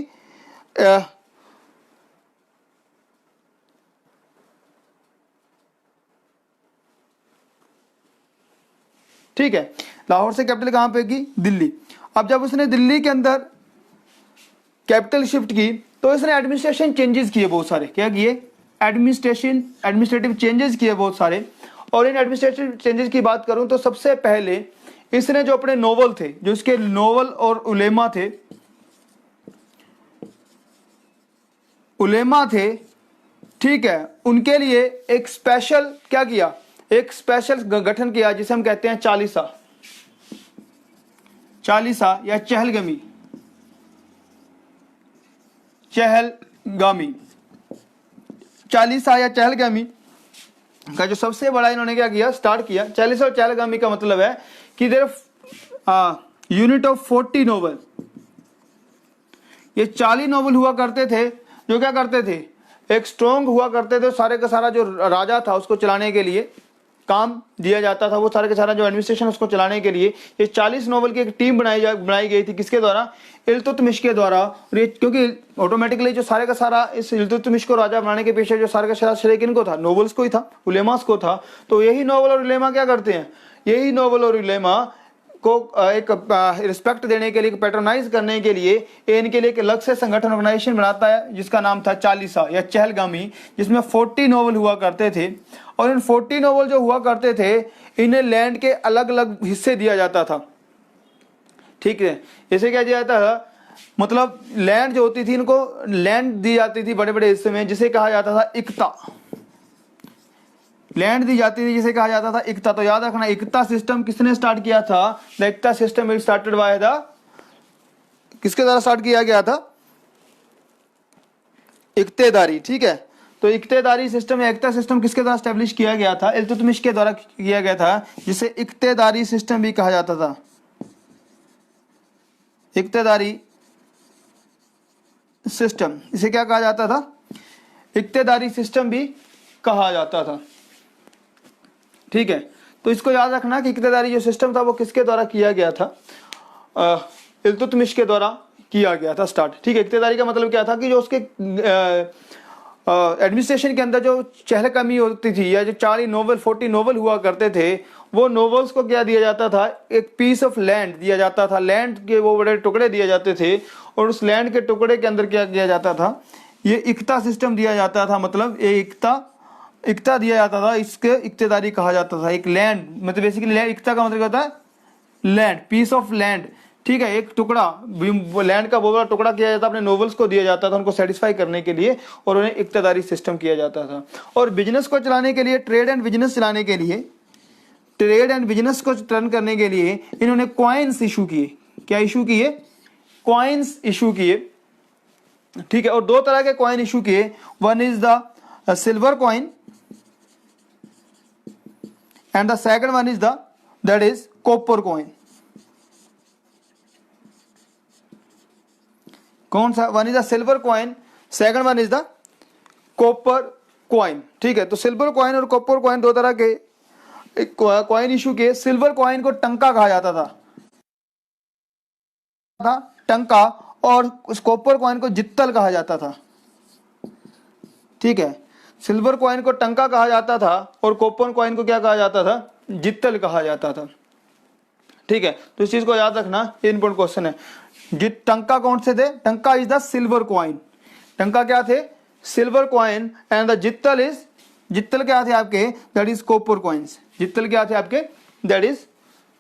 ठीक है, लाहौर से कैपिटल कहां पे की, दिल्ली। अब जब उसने दिल्ली के अंदर कैपिटल शिफ्ट की तो इसने एडमिनिस्ट्रेशन चेंजेस किए बहुत सारे। क्या किए, एडमिनिस्ट्रेटिव चेंजेस किए बहुत सारे। और इन एडमिनिस्ट्रेटिव चेंजेस की बात करूं तो सबसे पहले इसने जो अपने नोवेल थे, जो इसके नोवेल और उलेमा थे, ठीक है, उनके लिए एक स्पेशल क्या किया, एक स्पेशल गठन किया जिसे हम कहते हैं चालीसा या चहलगामी चालीसा या चहलगामी का जो सबसे बड़ा इन्होंने क्या किया, स्टार्ट किया। चालीसा और चहलगामी का मतलब है कि देयर यूनिट ऑफ 40 नोवेल, ये 40 नोवेल हुआ करते थे जो क्या करते थे, एक स्ट्रॉन्ग हुआ करते थे। सारे का सारा जो राजा था उसको चलाने के लिए काम दिया जाता था, वो सारे के सारा जो एडमिनिस्ट्रेशन उसको चलाने के लिए ये 40 नोवेल की एक टीम बनाई गई थी। किसके द्वारा, इल्तुतमिश के द्वारा। क्योंकि ऑटोमेटिकली जो सारे का सारा इस इल्तुतमिश को राजा बनाने के पीछे जो सारे का सारा श्रेय किनको था, नोवेल्स को ही था, उलेमास को था। तो यही नोवेल और उलेमा क्या करते हैं, यही नोवेल और उलेमा को एक रिस्पेक्ट देने के लिए, पैट्रोनाइज करने के लिए इनके लिए एक अलग से संगठन ऑर्गेनाइजेशन बनाता है जिसका नाम था चालीसा या चहलगामी, जिसमें 40 नोवेल हुआ करते थे। और इन 40 नोवेल जो हुआ करते थे इन्हें लैंड के अलग अलग हिस्से दिया जाता था। ठीक है, इसे क्या दिया जाता था, मतलब लैंड जो होती थी इनको लैंड दी जाती थी बड़े बड़े हिस्से में, जिसे कहा जाता था इक्ता। लैंड दी जाती थी जिसे कहा जाता था इक्ता। तो याद रखना, इक्ता सिस्टम किसने स्टार्ट किया था, the iqta system is started by the, किसके द्वारा स्टार्ट किया गया था, इक्तेदारी। ठीक है, तो इक्तेदारी सिस्टम या इक्ता सिस्टम किसके द्वारा स्टैब्लिश किया गया था, इल्तुतमिश के द्वारा किया गया था, जिसे इक्तेदारी सिस्टम भी कहा जाता था। इक्तेदारी सिस्टम, इसे क्या कहा जाता था, इक्तेदारी सिस्टम भी कहा जाता था। ठीक है, तो इसको याद रखना कि इक्तेदारी जो सिस्टम था वो किसके द्वारा किया गया था, इल्तुतमिश के द्वारा किया गया था स्टार्ट। ठीक है, इक्तेदारी का मतलब क्या था कि जो उसके एडमिनिस्ट्रेशन के अंदर जो चहलकमी होती थी या जो 40 नोवेल हुआ करते थे, वो नोवेल्स को क्या दिया जाता था, एक पीस ऑफ लैंड दिया जाता था, लैंड के वो बड़े टुकड़े दिए जाते थे और उस लैंड के टुकड़े के अंदर क्या किया जाता था, ये इक्ता सिस्टम दिया जाता था। मतलब ये इक्ता दिया जाता था, इसके इक्तेदारी कहा जाता था। एक लैंड मतलब बेसिकली इक्ता का मतलब क्या होता है, लैंड, पीस ऑफ लैंड। ठीक है, एक टुकड़ा, लैंड का वो बड़ा टुकड़ा किया जाता, अपने नोवेल्स को दिया जाता था उनको सेटिस्फाई करने के लिए, और उन्हें इक्तेदारी सिस्टम किया जाता था। और बिजनेस को चलाने के लिए, ट्रेड एंड बिजनेस चलाने के लिए, ट्रेड एंड बिजनेस को टर्न करने के लिए इन्होंने कॉइन्स इशू किए। क्या इशू किए, कॉइन्स इशू किए। ठीक है, और दो तरह के कॉइन इशू किए, one is the silver coin and the second one is that is copper coin। कौन सा? One is the silver coin, second one is the copper coin. ठीक है, तो सिल्वर कॉइन और कॉपर कॉइन दो तरह के कॉइन इशू किए। सिल्वर कॉइन को टंका कहा जाता था टंका, और उस कॉपर कॉइन को जित्तल कहा जाता था। ठीक है, सिल्वर कॉइन को टंका कहा जाता था और कॉपर कॉइन को क्या कहा जाता था? जित्तल कहा जाता था। ठीक है, तो इस चीज को याद रखना, ये इंपॉर्टेंट क्वेश्चन है। टंका कौन से थे? टंका is the silver coin. Tanka क्या थे? Silver coin. And the jittal is, jittal क्या थे आपके? That is copper coins. Jittal क्या थे आपके? That is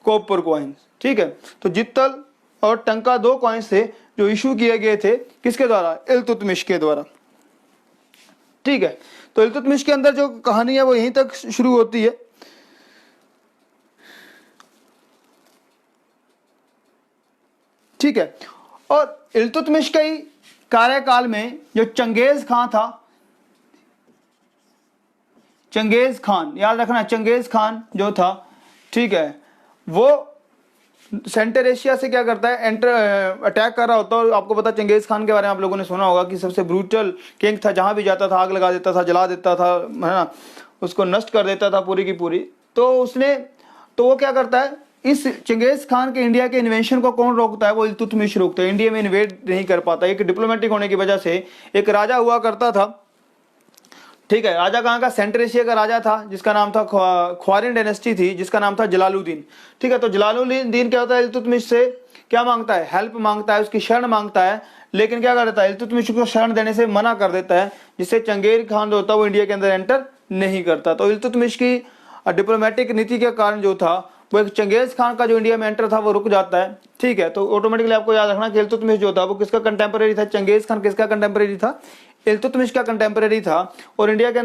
copper coins. ठीक है, तो जित्तल और टंका दो कॉइन्स थे जो इशू किए गए थे किसके द्वारा? इल्तुतमिश के द्वारा। ठीक है, तो इल्तुतमिश के अंदर जो कहानी है वो यहीं तक शुरू होती है। ठीक है, और इल्तुतमिश के ही कार्यकाल में जो चंगेज खान था, चंगेज खान, याद रखना, चंगेज खान जो था, ठीक है, वो सेंट्रल एशिया से क्या करता है? अटैक कर रहा होता है। और आपको पता चंगेज खान के बारे में आप लोगों ने सुना होगा कि सबसे ब्रूटल किंग था, जहां भी जाता था आग लगा देता था, जला देता था, है ना, उसको नष्ट कर देता था पूरी की पूरी। तो वो क्या करता है? इस चंगेज खान के इंडिया के इन्वेंशन को कौन रोकता है? वो इल्तुतमिश रोकता है। इंडिया में इन्वेड नहीं कर पाता। एक डिप्लोमेटिक होने की वजह से एक राजा हुआ करता था। ठीक है, राजा कहाँ का? सेंट्रल एशिया का राजा था, जिसका नाम था ख्वारिन डायनेस्टी थी, जिसका नाम था जलालुद्दीन। ठीक है, तो जलालुद्दीन क्या होता है? इल्तुतमिश से क्या मांगता है? हेल्प मांगता है, उसकी शरण मांगता है। लेकिन क्या करता है? इल्तुतमिश को शरण देने से मना कर देता है, जिससे चंगेज खान जो होता है वो इंडिया के अंदर एंटर नहीं करता। तो इल्तुतमिश की डिप्लोमेटिक नीति के कारण जो था वो एक चंगेज खान का जो इंडिया में एंटर था वो रुक जाता है। ठीक है, तो ऑटोमेटिकली आपको याद रखना कि इल्तुतमिश जो था वो किसका कंटेम्परेरी था? चंगेज खान किसका कंटेम्परेरी था? इल्तुतमिश का कंटेम्परेरी था। और इंडिया के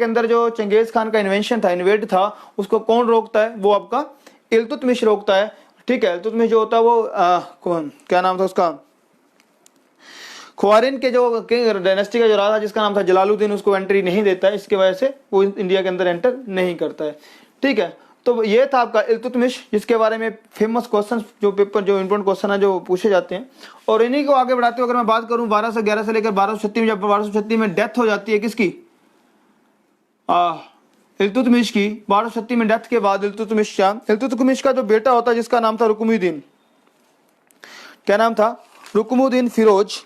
अंदर जो चंगेज खान का इन्वेंशन था, इन्वेड था, उसको कौन रोकता है? वो आपका इल्तुतमिश रोकता है। ठीक है, इल्तुतमिश जो होता है वो क्या नाम था उसका? ख्वारिन के जो किंग डायनेस्टी का जो राजा जिसका नाम था जलालुद्दीन, उसको एंट्री नहीं देता है। इसके वजह से वो इंडिया के अंदर एंटर नहीं करता है। ठीक है, तो ये था आपका इल्तुतमिश, जिसके बारे में फेमस क्वेश्चन जो इंपॉर्टेंट क्वेश्चन है जो पूछे जाते हैं। और इन्हीं को आगे बढ़ाते हुए अगर मैं बात करूं 1211 से लेकर 1236 में, जब 1236 में डेथ हो जाती है किसकी? इल्तुतमिश की। 1236 में डेथ के बाद इल्तुतमिश का जो बेटा होता है जिसका नाम था रुकमुद्दीन। क्या नाम था? रुकमुद्दीन फिरोज।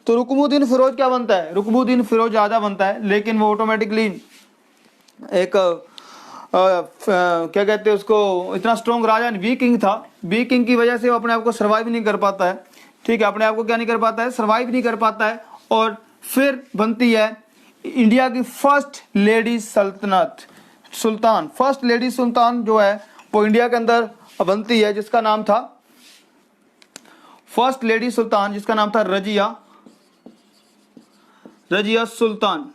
तो रुकमुद्दीन फिरोज क्या बनता है? रुकमुद्दीन फिरोज राजा बनता है। लेकिन वो ऑटोमेटिकली एक क्या कहते हैं उसको, इतना स्ट्रॉन्ग राजा, वीक किंग था। वीक किंग की वजह से वो अपने आप को सर्वाइव नहीं कर पाता है। ठीक है, अपने आप को क्या नहीं कर पाता है? सर्वाइव नहीं कर पाता है। और फिर बनती है इंडिया की फर्स्ट लेडी सल्तनत, सुल्तान। फर्स्ट लेडी सुल्तान जो है वो इंडिया के अंदर बनती है, जिसका नाम था फर्स्ट लेडी सुल्तान, जिसका नाम था रजिया सुल्तान।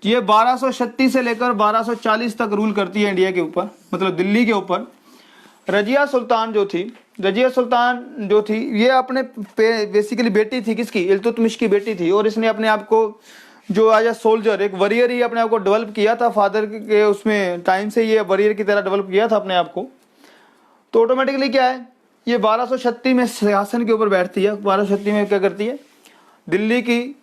ये 1236 से लेकर 1240 तक रूल करती है इंडिया के ऊपर, मतलब दिल्ली के ऊपर। रजिया सुल्तान जो थी ये अपने बेसिकली बेटी थी किसकी? इल्तुतमिश की बेटी थी। और इसने अपने आप को जो एज ए सोल्जर, एक वॉरियर ही अपने आप को डेवलप किया था। फादर के उसमें टाइम से ये वॉरियर की तरह डेवलप किया था अपने आप को। तो ऑटोमेटिकली क्या है, ये 1236 में सिंहासन के ऊपर बैठती है। 1236 में क्या करती है? दिल्ली की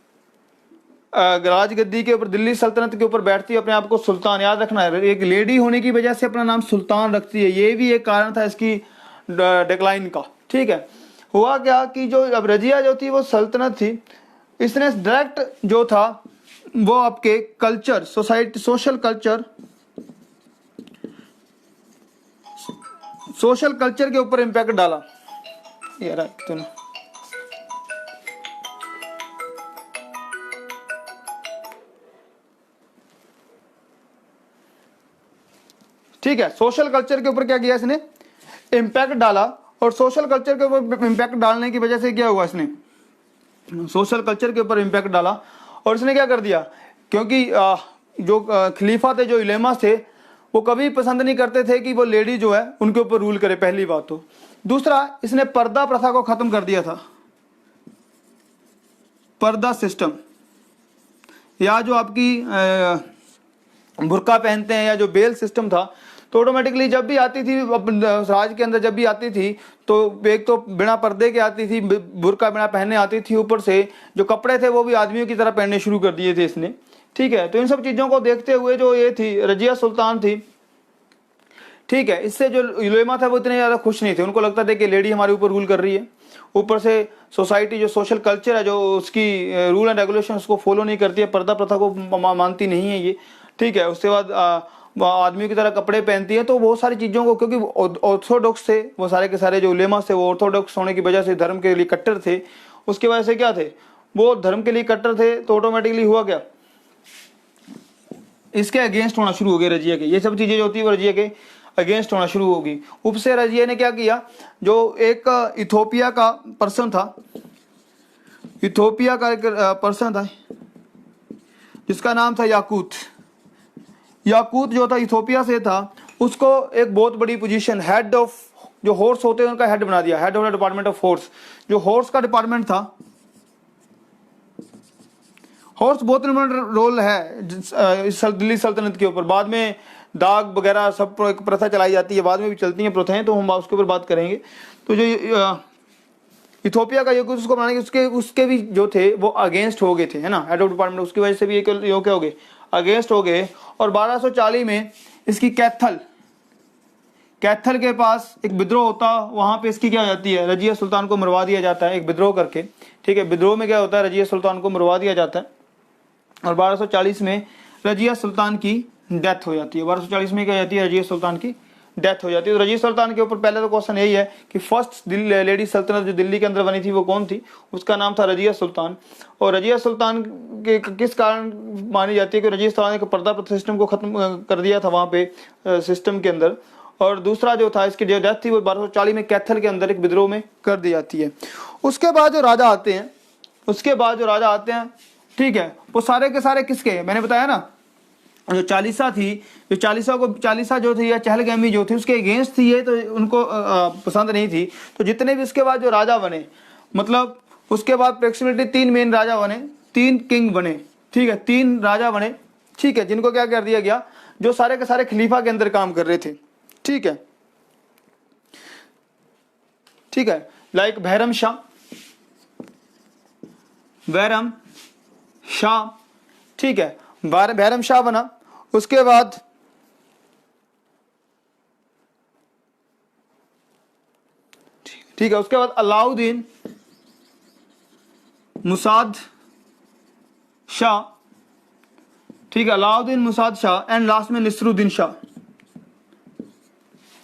राजगद्दी के ऊपर, दिल्ली सल्तनत के ऊपर बैठती है, अपने आप को सुल्तान। याद रखना है, एक लेडी होने की वजह से अपना नाम सुल्तान रखती है। ये भी एक कारण था इसकी डिक्लाइन का। ठीक है, हुआ क्या कि जो अब रजिया जो थी वो सल्तनत थी, इसने डायरेक्ट जो था वो आपके कल्चर, सोसाइटी, सोशल कल्चर के ऊपर इम्पैक्ट डाला। यार तुम ठीक है, सोशल कल्चर के ऊपर क्या किया इसने? इम्पैक्ट डाला। और सोशल कल्चर के ऊपर इम्पैक्ट डालने की वजह से क्या हुआ? इसने सोशल कल्चर के ऊपर इम्पैक्ट डाला और इसने क्या कर दिया, क्योंकि जो खलीफा थे, जो उलेमा थे, वो कभी पसंद नहीं करते थे कि वो लेडी जो है उनके ऊपर रूल करे, पहली बात तो। दूसरा, इसने पर्दा प्रथा को खत्म कर दिया था। पर्दा सिस्टम, या जो आपकी बुर्का पहनते हैं, या जो बेल सिस्टम था, तो ऑटोमेटिकली जब भी आती थी राज के अंदर, जब भी आती थी तो एक तो बिना पर्दे के आती थी, बुर्का बिना पहने आती थी, ऊपर से जो कपड़े थे वो भी आदमियों की तरह पहनने शुरू कर दिए थे इसने, ठीक है। तो इन सब चीज़ों को देखते हुए जो ये थी रजिया सुल्तान थी, ठीक है, इससे जो उलेमा था वो इतने ज़्यादा खुश नहीं थे। उनको लगता था कि लेडी हमारे ऊपर रूल कर रही है, ऊपर से सोसाइटी जो सोशल कल्चर है, जो उसकी रूल एंड रेगुलेशन उसको फॉलो नहीं करती है, पर्दा प्रथा को मानती नहीं है ये, ठीक है। उसके बाद आदमियों की तरह कपड़े पहनती है। तो बहुत सारी चीज़ों को, क्योंकि ऑर्थोडॉक्स थे वो सारे के सारे, जो उलेमा थे वो ऑर्थोडॉक्स होने की वजह से धर्म के लिए कट्टर थे, उसकी वजह से क्या थे, वो धर्म के लिए कट्टर थे। तो ऑटोमेटिकली हुआ क्या, इसके अगेंस्ट होना शुरू हो गए रजिया के, ये सब चीज़ें जो होती है वो रजिया के अगेंस्ट होना शुरू होगी। उपसे रजिया ने क्या किया, जो एक इथोपिया का पर्सन था, इथोपिया का एक पर्सन था जिसका नाम था याकूत। याकूत जो था इथोपिया से था, उसको एक बहुत बड़ी पोजीशन, हेड ऑफ, जो हॉर्स होते हैं उनका हेड बना दिया, head of the department of horse. जो हॉर्स का डिपार्टमेंट था, हॉर्स बहुत इंपॉर्टेंट रोल है दिल्ली सल्तनत के ऊपर। बाद में दाग वगैरह सब प्रथा चलाई जाती है, बाद में भी चलती हैं प्रथाएं, तो हम उसके ऊपर बात करेंगे। तो जो इथोपिया का याकूत, उसको बनाने के उसके भी जो थे वो अगेंस्ट हो गए थे, है ना, हेड ऑफ डिपार्टमेंट, उसकी वजह से भी ये क्या हो गए, अगेंस्ट हो गए। और 1240 में इसकी कैथल के पास एक विद्रोह होता, वहां पे इसकी क्या हो जाती है, रजिया सुल्तान को मरवा दिया जाता है एक विद्रोह करके, ठीक है। विद्रोह में क्या होता है, रजिया सुल्तान को मरवा दिया जाता है और 1240 में रजिया सुल्तान की डेथ हो जाती है। 1240 में क्या जाती है, रजिया सुल्तान की डेथ हो जाती है। तो रजिया सुल्तान के ऊपर पहले तो क्वेश्चन यही है कि फर्स्ट लेडी सल्तनत जो दिल्ली के अंदर बनी थी वो कौन थी, उसका नाम था रजिया सुल्तान। और रजिया सुल्तान के किस कारण मानी जाती है कि रजिया सुल्तान ने पर्दा प्रथा सिस्टम को खत्म कर दिया था वहाँ पे सिस्टम के अंदर। और दूसरा जो था, इसकी जो डेथ थी वो 1240 में कैथल के अंदर एक विद्रोह में कर दी जाती है। उसके बाद जो राजा आते हैं, ठीक है, वो सारे के सारे किसके, मैंने बताया ना, जो चालीसा थी, जो चालीसा जो थी या चहलगामी जो थी उसके अगेंस्ट थी ये, तो उनको पसंद नहीं थी। तो जितने भी इसके बाद जो राजा बने, मतलब उसके बाद अप्रोक्सीमेटली 3 मेन राजा बने, 3 किंग बने, ठीक है, 3 राजा बने, ठीक है, जिनको क्या कर दिया गया, जो सारे के सारे खलीफा के अंदर काम कर रहे थे, ठीक है, लाइक बैरम शाह, ठीक है, बैरम शाह बना। उसके बाद ठीक है, उसके बाद अलाउद्दीन मुसाद शाह, ठीक है, Alauddin Mossad Shah, and last में नसरुद्दीन शाह,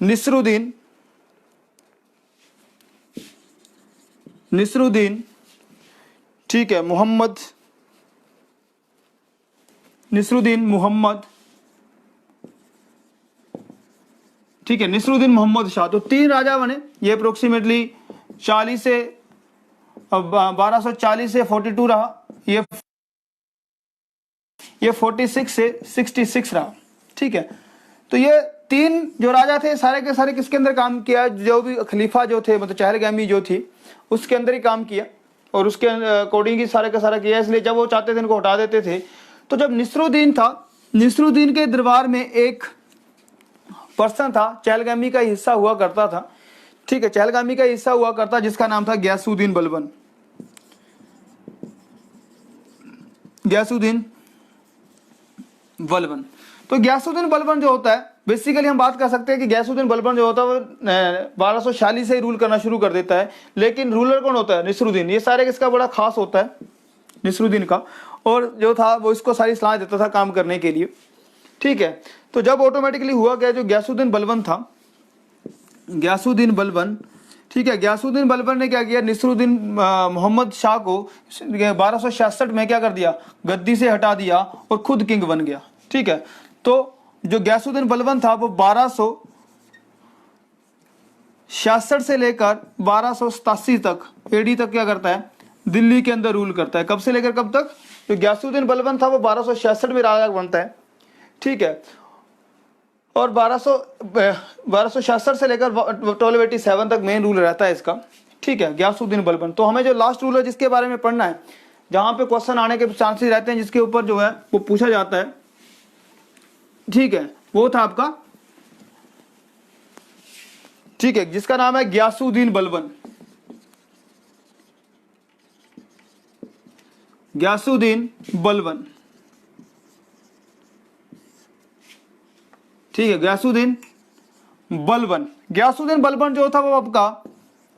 नसरुद्दीन, ठीक है, नसरुद्दीन मोहम्मद, ठीक है, नसरुद्दीन मोहम्मद शाह। तो 3 राजा बने। ये अप्रोक्सीमेटली 40 से 1240 से 42 रहा, ये 46 से 66 रहा, ठीक है। तो ये 3 जो राजा थे सारे के सारे किसके अंदर काम किया, जो भी खलीफा जो थे, मतलब चहलगामी जो थी उसके अंदर ही काम किया और उसके अकॉर्डिंग ही सारे का सारा किया। इसलिए जब वो चाहते थे इनको हटा देते थे। तो जब नसरुद्दीन था, नसरुद्दीन के दरबार में एक पर्सन था, चहलगामी का हिस्सा हुआ करता था, ठीक है, चहलगामी का हिस्सा हुआ करता, जिसका नाम था गयासुद्दीन बलबन। तो गयासुद्दीन बलबन जो होता है, बेसिकली हम बात कर सकते हैं कि गयासुद्दीन बलबन जो होता है वो 1246 से ही रूल करना शुरू कर देता है। लेकिन रूलर कौन होता है, नसरुद्दीन। ये सारे किसका बड़ा खास होता है, नसरुद्दीन का। और जो था वो इसको सारी सलाह देता था काम करने के लिए, ठीक है। तो जब ऑटोमेटिकली हुआ क्या, जो गयासुद्दीन बलबन था, गयासुद्दीन बलबन, ठीक है, गयासुद्दीन बलबन ने क्या किया, नसरुद्दीन मोहम्मद शाह को 1266 में क्या कर दिया, गद्दी से हटा दिया और खुद किंग बन गया, ठीक है। तो जो गयासुद्दीन बलबन था वो 1266 से लेकर 1287 तक एडी तक क्या करता है, दिल्ली के अंदर रूल करता है। कब से लेकर कब तक, जो गयासुद्दीन बलबन था वो 1266 में राजा बनता है, ठीक है। और 1266 से लेकर 1287 तक मेन रूल रहता है इसका, ठीक है, गयासुद्दीन बलबन। तो हमें जो लास्ट रूल है जिसके बारे में पढ़ना है, जहां पे क्वेश्चन आने के चांसेस रहते हैं, जिसके ऊपर जो है वो पूछा जाता है, ठीक है, वो था आपका ठीक है, जिसका नाम है गयासुद्दीन बलबन। गयासुद्दीन बलबन, ठीक है, गयासुद्दीन बलबन। गयासुद्दीन बलबन जो था वो आपका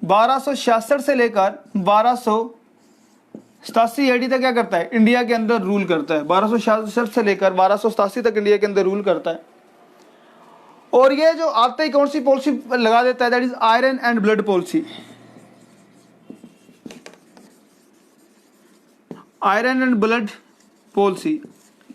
1266 से लेकर 1287 एडी तक क्या करता है, इंडिया के अंदर रूल करता है। 1266 से लेकर 1287 तक इंडिया के अंदर रूल करता है। और ये जो आते ही कौन सी पॉलिसी लगा देता है, that is iron and blood policy. Iron and blood policy,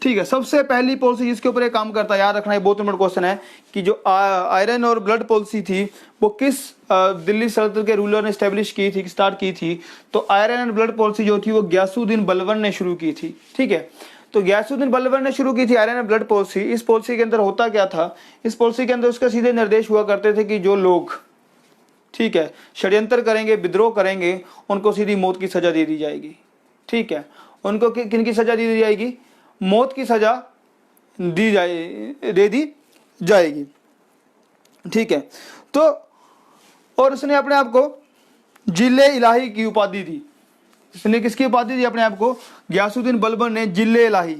ठीक है। सबसे पहली पॉलिसी जिसके ऊपर ये काम करता है, याद रखना है, बहुत इंपॉर्टेंट क्वेश्चन है कि जो आयरन और ब्लड पॉलिसी थी वो किस दिल्ली सल्तनत के रूलर ने स्टैब्लिश की थी, स्टार्ट की थी। तो आयरन एंड ब्लड पॉलिसी जो थी वो गयासुद्दीन बलबन ने शुरू की थी, ठीक है। तो गयासुद्दीन बलबन ने शुरू की थी आयरन एंड ब्लड पॉलिसी। इस पॉलिसी के अंदर होता क्या था, इस पॉलिसी के अंदर उसके सीधे निर्देश हुआ करते थे कि जो लोग, ठीक है, षड्यंत्र करेंगे, विद्रोह करेंगे, उनको सीधी मौत की सजा दे दी जाएगी, ठीक है। उनको किन की सजा दे दी जाएगी, मौत की सजा दे दी जाएगी, ठीक है। तो और उसने अपने आप को जिले इलाही की उपाधि दी। इसने किसकी उपाधि दी अपने आप को, गयासुद्दीन बलबन ने जिले इलाही,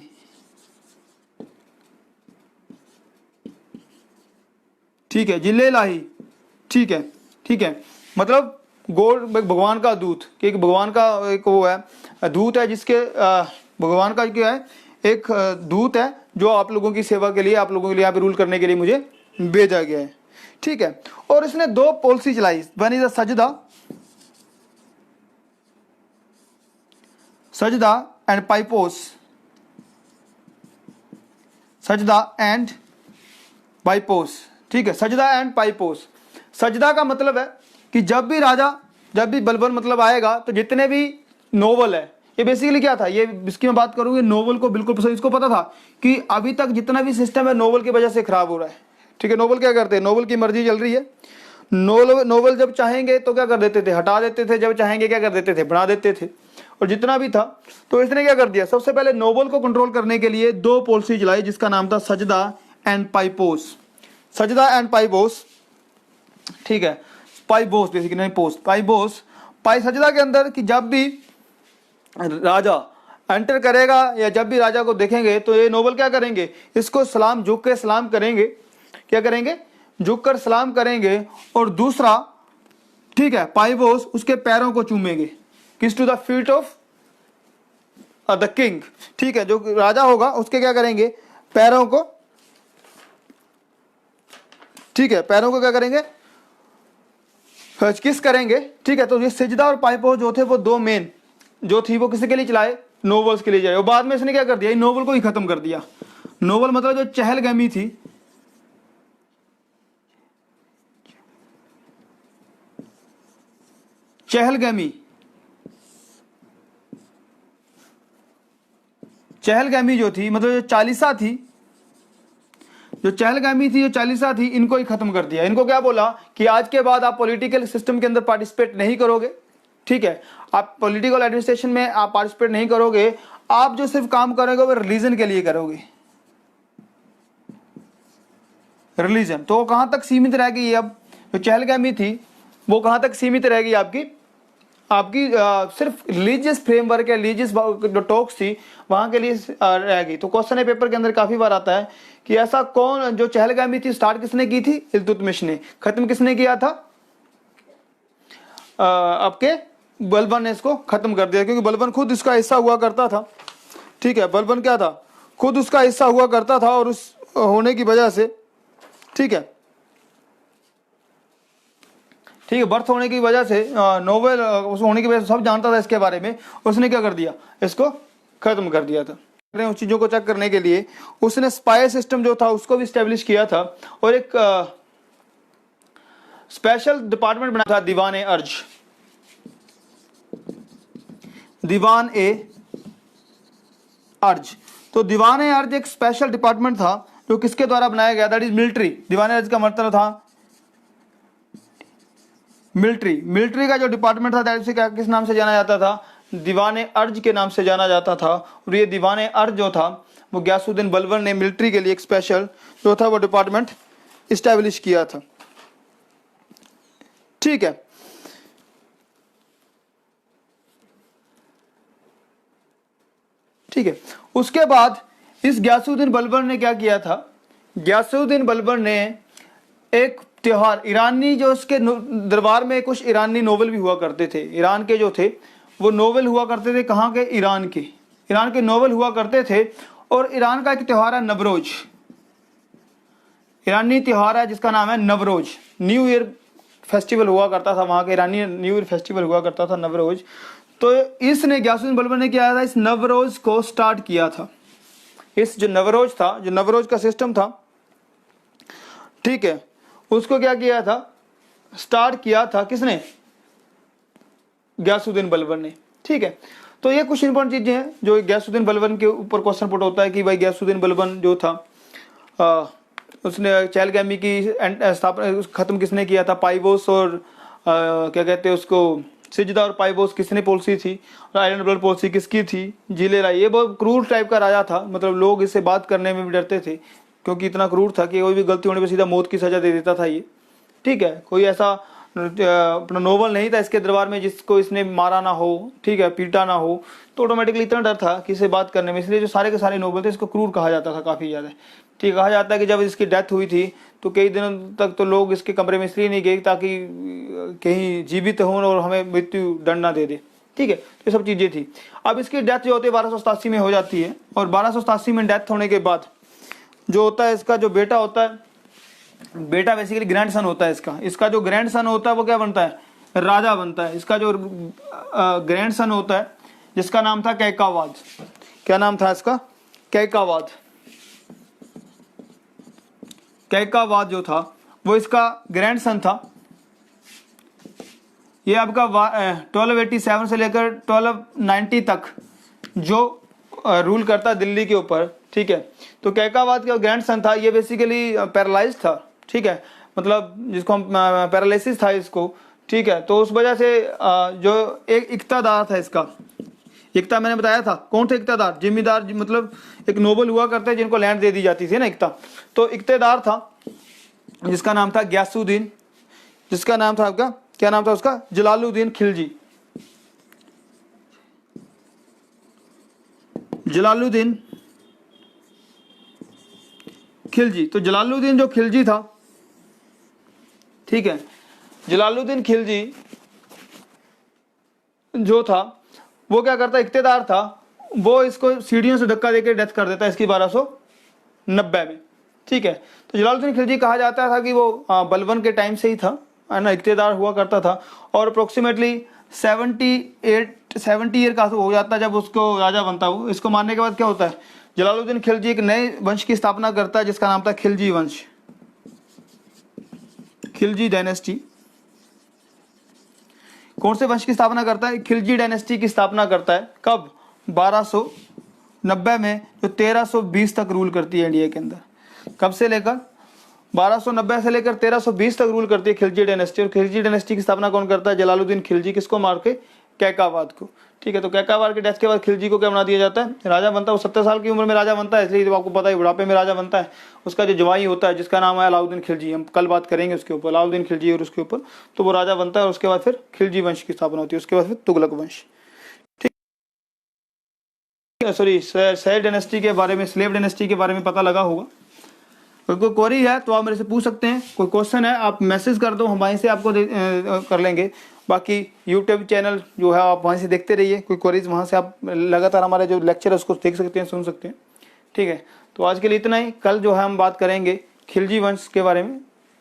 ठीक है, जिले इलाही, ठीक है, ठीक है। मतलब गॉड, भगवान का दूत, कि भगवान का एक वो है, दूत है जिसके भगवान का क्या है, एक दूत है जो आप लोगों की सेवा के लिए, आप लोगों के लिए यहाँ पे रूल करने के लिए मुझे भेजा गया है, ठीक है। और इसने दो पॉलिसी चलाई, वन इज सजदा एंड पाइपोस, सजदा एंड पाइपोस, ठीक है, सजदा एंड पाइपोस। सजदा का मतलब है कि जब भी राजा, जब भी बलबन मतलब आएगा तो जितने भी नोबल है, ये बेसिकली क्या था, ये इसकी मैं बात करूंगी, नोबल को बिल्कुल पसंद, इसको पता था कि अभी तक जितना भी सिस्टम है नोबल की वजह से खराब हो रहा है, ठीक है। नोबल क्या करते हैं, नोबल की मर्जी चल रही है। नोबल जब चाहेंगे तो क्या कर देते थे, हटा देते थे, जब चाहेंगे क्या कर देते थे, बढ़ा देते थे। और जितना भी था, तो इसने क्या कर दिया, सबसे पहले नोबल को कंट्रोल करने के लिए दो पॉलिसी चलाई, जिसका नाम था सजदा एंड पाइपोस। सजदा एंड पाइपोस, ठीक है, पाइपोस बेसिकली, नहीं पोस्ट, पाइपोस। पाई सजदा के अंदर कि जब भी राजा एंटर करेगा या जब भी राजा को देखेंगे तो ये नोबल क्या करेंगे, इसको सलाम, झुक के सलाम करेंगे, क्या करेंगे, झुक कर सलाम करेंगे। और दूसरा, ठीक है, पाइबोस उसके पैरों को चूमेंगे, kiss to the feet of the king, ठीक है, जो राजा होगा उसके क्या करेंगे, पैरों को, ठीक है, पैरों को क्या करेंगे, किस करेंगे, ठीक है। तो ये सजदा और पाइपोस जो थे वो दो मेन जो थी वो किसके लिए चलाए, नोबल्स के लिए चलाए। और बाद में इसने क्या कर दिया, नोबल को ही खत्म कर दिया। नोबल मतलब जो चहलगमी थी, चहलगमी, चहलगमी जो थी, मतलब जो चालीसा थी, जो चहलगामी थी, जो चालीसा थी, इनको ही खत्म कर दिया। इनको क्या बोला कि आज के बाद आप पॉलिटिकल सिस्टम के अंदर पार्टिसिपेट नहीं करोगे, ठीक है, आप पॉलिटिकल एडमिनिस्ट्रेशन में आप पार्टिसिपेट नहीं करोगे, आप जो सिर्फ काम करोगे वो रिलीजन के लिए करोगे। रिलीजन तो कहां तक सीमित रहेगी, अब जो चहलगामी थी वो कहां तक सीमित रहेगी, आपकी सिर्फ रिलीजियस फ्रेमवर्क या रिलीजियस जो टॉक्स थी वहां के लिए रहेगी। तो क्वेश्चन है पेपर के अंदर काफी बार आता है कि ऐसा कौन, जो चहलगामी थी स्टार्ट किसने की थी, इल्तुतमिश ने, खत्म किसने किया था, आपके बलबन ने इसको खत्म कर दिया, क्योंकि बलबन खुद इसका हिस्सा हुआ करता था, ठीक है, बलबन क्या था, खुद उसका हिस्सा हुआ करता था। और उस होने की वजह से, ठीक है, ठीक है, बर्थ होने की वजह से, नोबेल होने की वजह से सब जानता था इसके बारे में, उसने क्या कर दिया, इसको खत्म कर दिया था। उस चीजों को चेक करने के लिए उसने स्पाई सिस्टम जो था उसको भी स्टैब्लिश किया था, और एक स्पेशल डिपार्टमेंट बनाया था, दीवान ए अर्ज, दीवान ए अर्ज। तो दीवान ए अर्ज एक स्पेशल डिपार्टमेंट था जो किसके द्वारा बनाया गया, दैट इज मिलिट्री। दीवान ए अर्ज का मतलब था मिलिट्री। मिलिट्री का जो डिपार्टमेंट था दैट क्या, किस नाम से जाना जाता था, दीवान अर्ज के नाम से जाना जाता था। और ये दीवान अर्ज जो था वो गयासुद्दीन बलबन ने मिलिट्री के लिए एक स्पेशल जो था वो डिपार्टमेंट इस्टेब्लिश किया था, ठीक है। ठीक है, उसके बाद इस गयासुद्दीन बलबर ने क्या किया था, गयासुद्दीन बलबर ने एक त्योहार, ईरानी जो उसके दरबार में कुछ ईरानी नोवेल भी हुआ करते थे, ईरान के जो थे वो नोवेल हुआ करते थे, कहाँ के, ईरान के नोवेल हुआ करते थे। और ईरान का एक त्योहार है नवरोज, ईरानी त्योहार है जिसका नाम है नवरोज, न्यू ईयर फेस्टिवल हुआ करता था वहाँ के, ईरानी न्यू ईयर फेस्टिवल हुआ करता था नवरोज। तो इसने गयासुद्दीन बलबर ने क्या था, इस नवरोज को स्टार्ट किया था। इस जो नवरोज था, जो नवरोज का सिस्टम था, ठीक है, उसको क्या किया था, स्टार्ट किया था किसने, गयासुद्दीन बलबर ने। ठीक है, तो ये कुछ इंपॉर्टेंट चीजें हैं जो गयासुद्दीन बलबर के ऊपर क्वेश्चन पुट होता है कि भाई गयासुद्दीन बलबर जो था उसने चहलगामी की स्थापना खत्म किसने किया था, पाइबोस और क्या कहते हैं उसको, सिजदा और पाइबोस किसने पॉलिसी थी, आयरन ब्लड पॉलिसी किसकी थी, जिले राय। ये बहुत क्रूर टाइप का राजा था, मतलब लोग इससे बात करने में भी डरते थे क्योंकि इतना क्रूर था कि कोई भी गलती होने पर सीधा मौत की सजा दे देता था ये। ठीक है, कोई ऐसा अपना नोबल नहीं था इसके दरबार में जिसको इसने मारा ना हो, ठीक है, पीटा ना हो, तो ऑटोमेटिकली इतना डर था कि इसे बात करने में, इसलिए जो सारे के सारे नोबल थे इसको क्रूर कहा जाता था काफ़ी ज़्यादा। ठीक, कहा जाता है कि जब इसकी डेथ हुई थी तो कई दिनों तक तो लोग इसके कमरे में इसलिए नहीं गए ताकि कहीं जीवित हों और हमें मृत्यु दंड ना दे दे। ठीक है, तो ये सब चीज़ें थी। अब इसकी डेथ जो होती है 1287 में हो जाती है, और 1287 में डेथ होने के बाद जो होता है, इसका जो बेटा होता है, बेटा बेसिकली ग्रैंड सन होता है इसका जो ग्रैंड सन होता है वो क्या बनता है, राजा बनता है। इसका जो ग्रैंड सन होता है जिसका नाम था कैकावाद, क्या नाम था इसका, कैकावाद। कैकावाद जो था वो इसका ग्रैंड सन था। ये आपका 1287 से लेकर 1290 तक जो रूल करता दिल्ली के ऊपर। ठीक है, तो कैकावाद का ग्रैंड सन था, ये बेसिकली पैरालाइज था। ठीक है, मतलब जिसको हम पैरालिसिस था इसको। ठीक है, तो उस वजह से जो एक इक्तादार था इसका, इक्ता मैंने बताया था, कौन थे इक्तादार, जिम्मेदार, मतलब एक नोबल हुआ करते हैं जिनको लैंड दे दी जाती थी ना, इक्ता। तो इक्तेदार था जिसका नाम था गयासुद्दीन, जिसका नाम था आपका, क्या नाम था उसका, जलालुद्दीन खिलजी। जलालुद्दीन खिलजी। तो जलालुद्दीन जो खिलजी था, ठीक है, जलालुद्दीन खिलजी जो था वो क्या करता, इक्तेदार था, वो इसको सीढ़ियों से धक्का देकर डेथ कर देता है इसकी 1290 में। ठीक है, तो जलालुद्दीन खिलजी कहा जाता था कि वो बलबन के टाइम से ही था, है ना, इक्तेदार हुआ करता था, और अप्रोक्सीमेटली 70 ईयर का हो जाता है जब उसको राजा बनता वो। इसको मारने के बाद क्या होता है, जलालुद्दीन खिलजी एक नए वंश की स्थापना करता है जिसका नाम था खिलजी वंश, खिलजी डायनेस्टी। कौन से वंश की स्थापना करता है, खिलजी डायनेस्टी की स्थापना करता है। कब, 1290 में, जो 1320 तक रूल करती है इंडिया के अंदर। कब से लेकर 1290 से लेकर 1320 तक रूल करती है खिलजी डायनेस्टी। और खिलजी डायनेस्टी की स्थापना कौन करता है, जलालुद्दीन खिलजी। किसको मार के, कैकावाद को। ठीक है, तो कैकावाद के डेथ के बाद खिलजी को क्या बना दिया जाता है, राजा बनता है। वो 70 साल की उम्र में राजा बनता है, इसलिए तो आपको पता है बुढ़ापे में राजा बनता है। उसका जो जवाई होता है जिसका नाम है अलाउद्दीन खिलजी, हम कल बात करेंगे उसके ऊपर, अलाउद्दीन खिलजी और उसके ऊपर, तो वो राजा बनता है। और उसके बाद फिर खिलजी वंश की स्थापना होती है, उसके बाद फिर तुगलक वंश। ठीक है, सॉरी, सैयद डायनेस्टी के बारे में, स्लेव डायनेस्टी के बारे में पता लगा होगा। कोई क्वेरी है तो आप मेरे से पूछ सकते हैं, कोई क्वेश्चन है आप मैसेज कर दो, हम वहीं से आपको कर लेंगे। बाकी यूट्यूब चैनल जो है आप वहीं से देखते रहिए, कोई क्वेरीज वहाँ से आप लगातार हमारे जो लेक्चर है उसको देख सकते हैं, सुन सकते हैं। ठीक है, तो आज के लिए इतना ही। कल जो है हम बात करेंगे खिलजी वंश के बारे में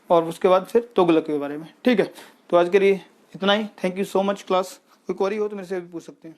और उसके बाद फिर तुगलक के बारे में। ठीक है, तो आज के लिए इतना ही। Thank you so much class. कोई क्वेरी हो तो मेरे से भी पूछ सकते हैं।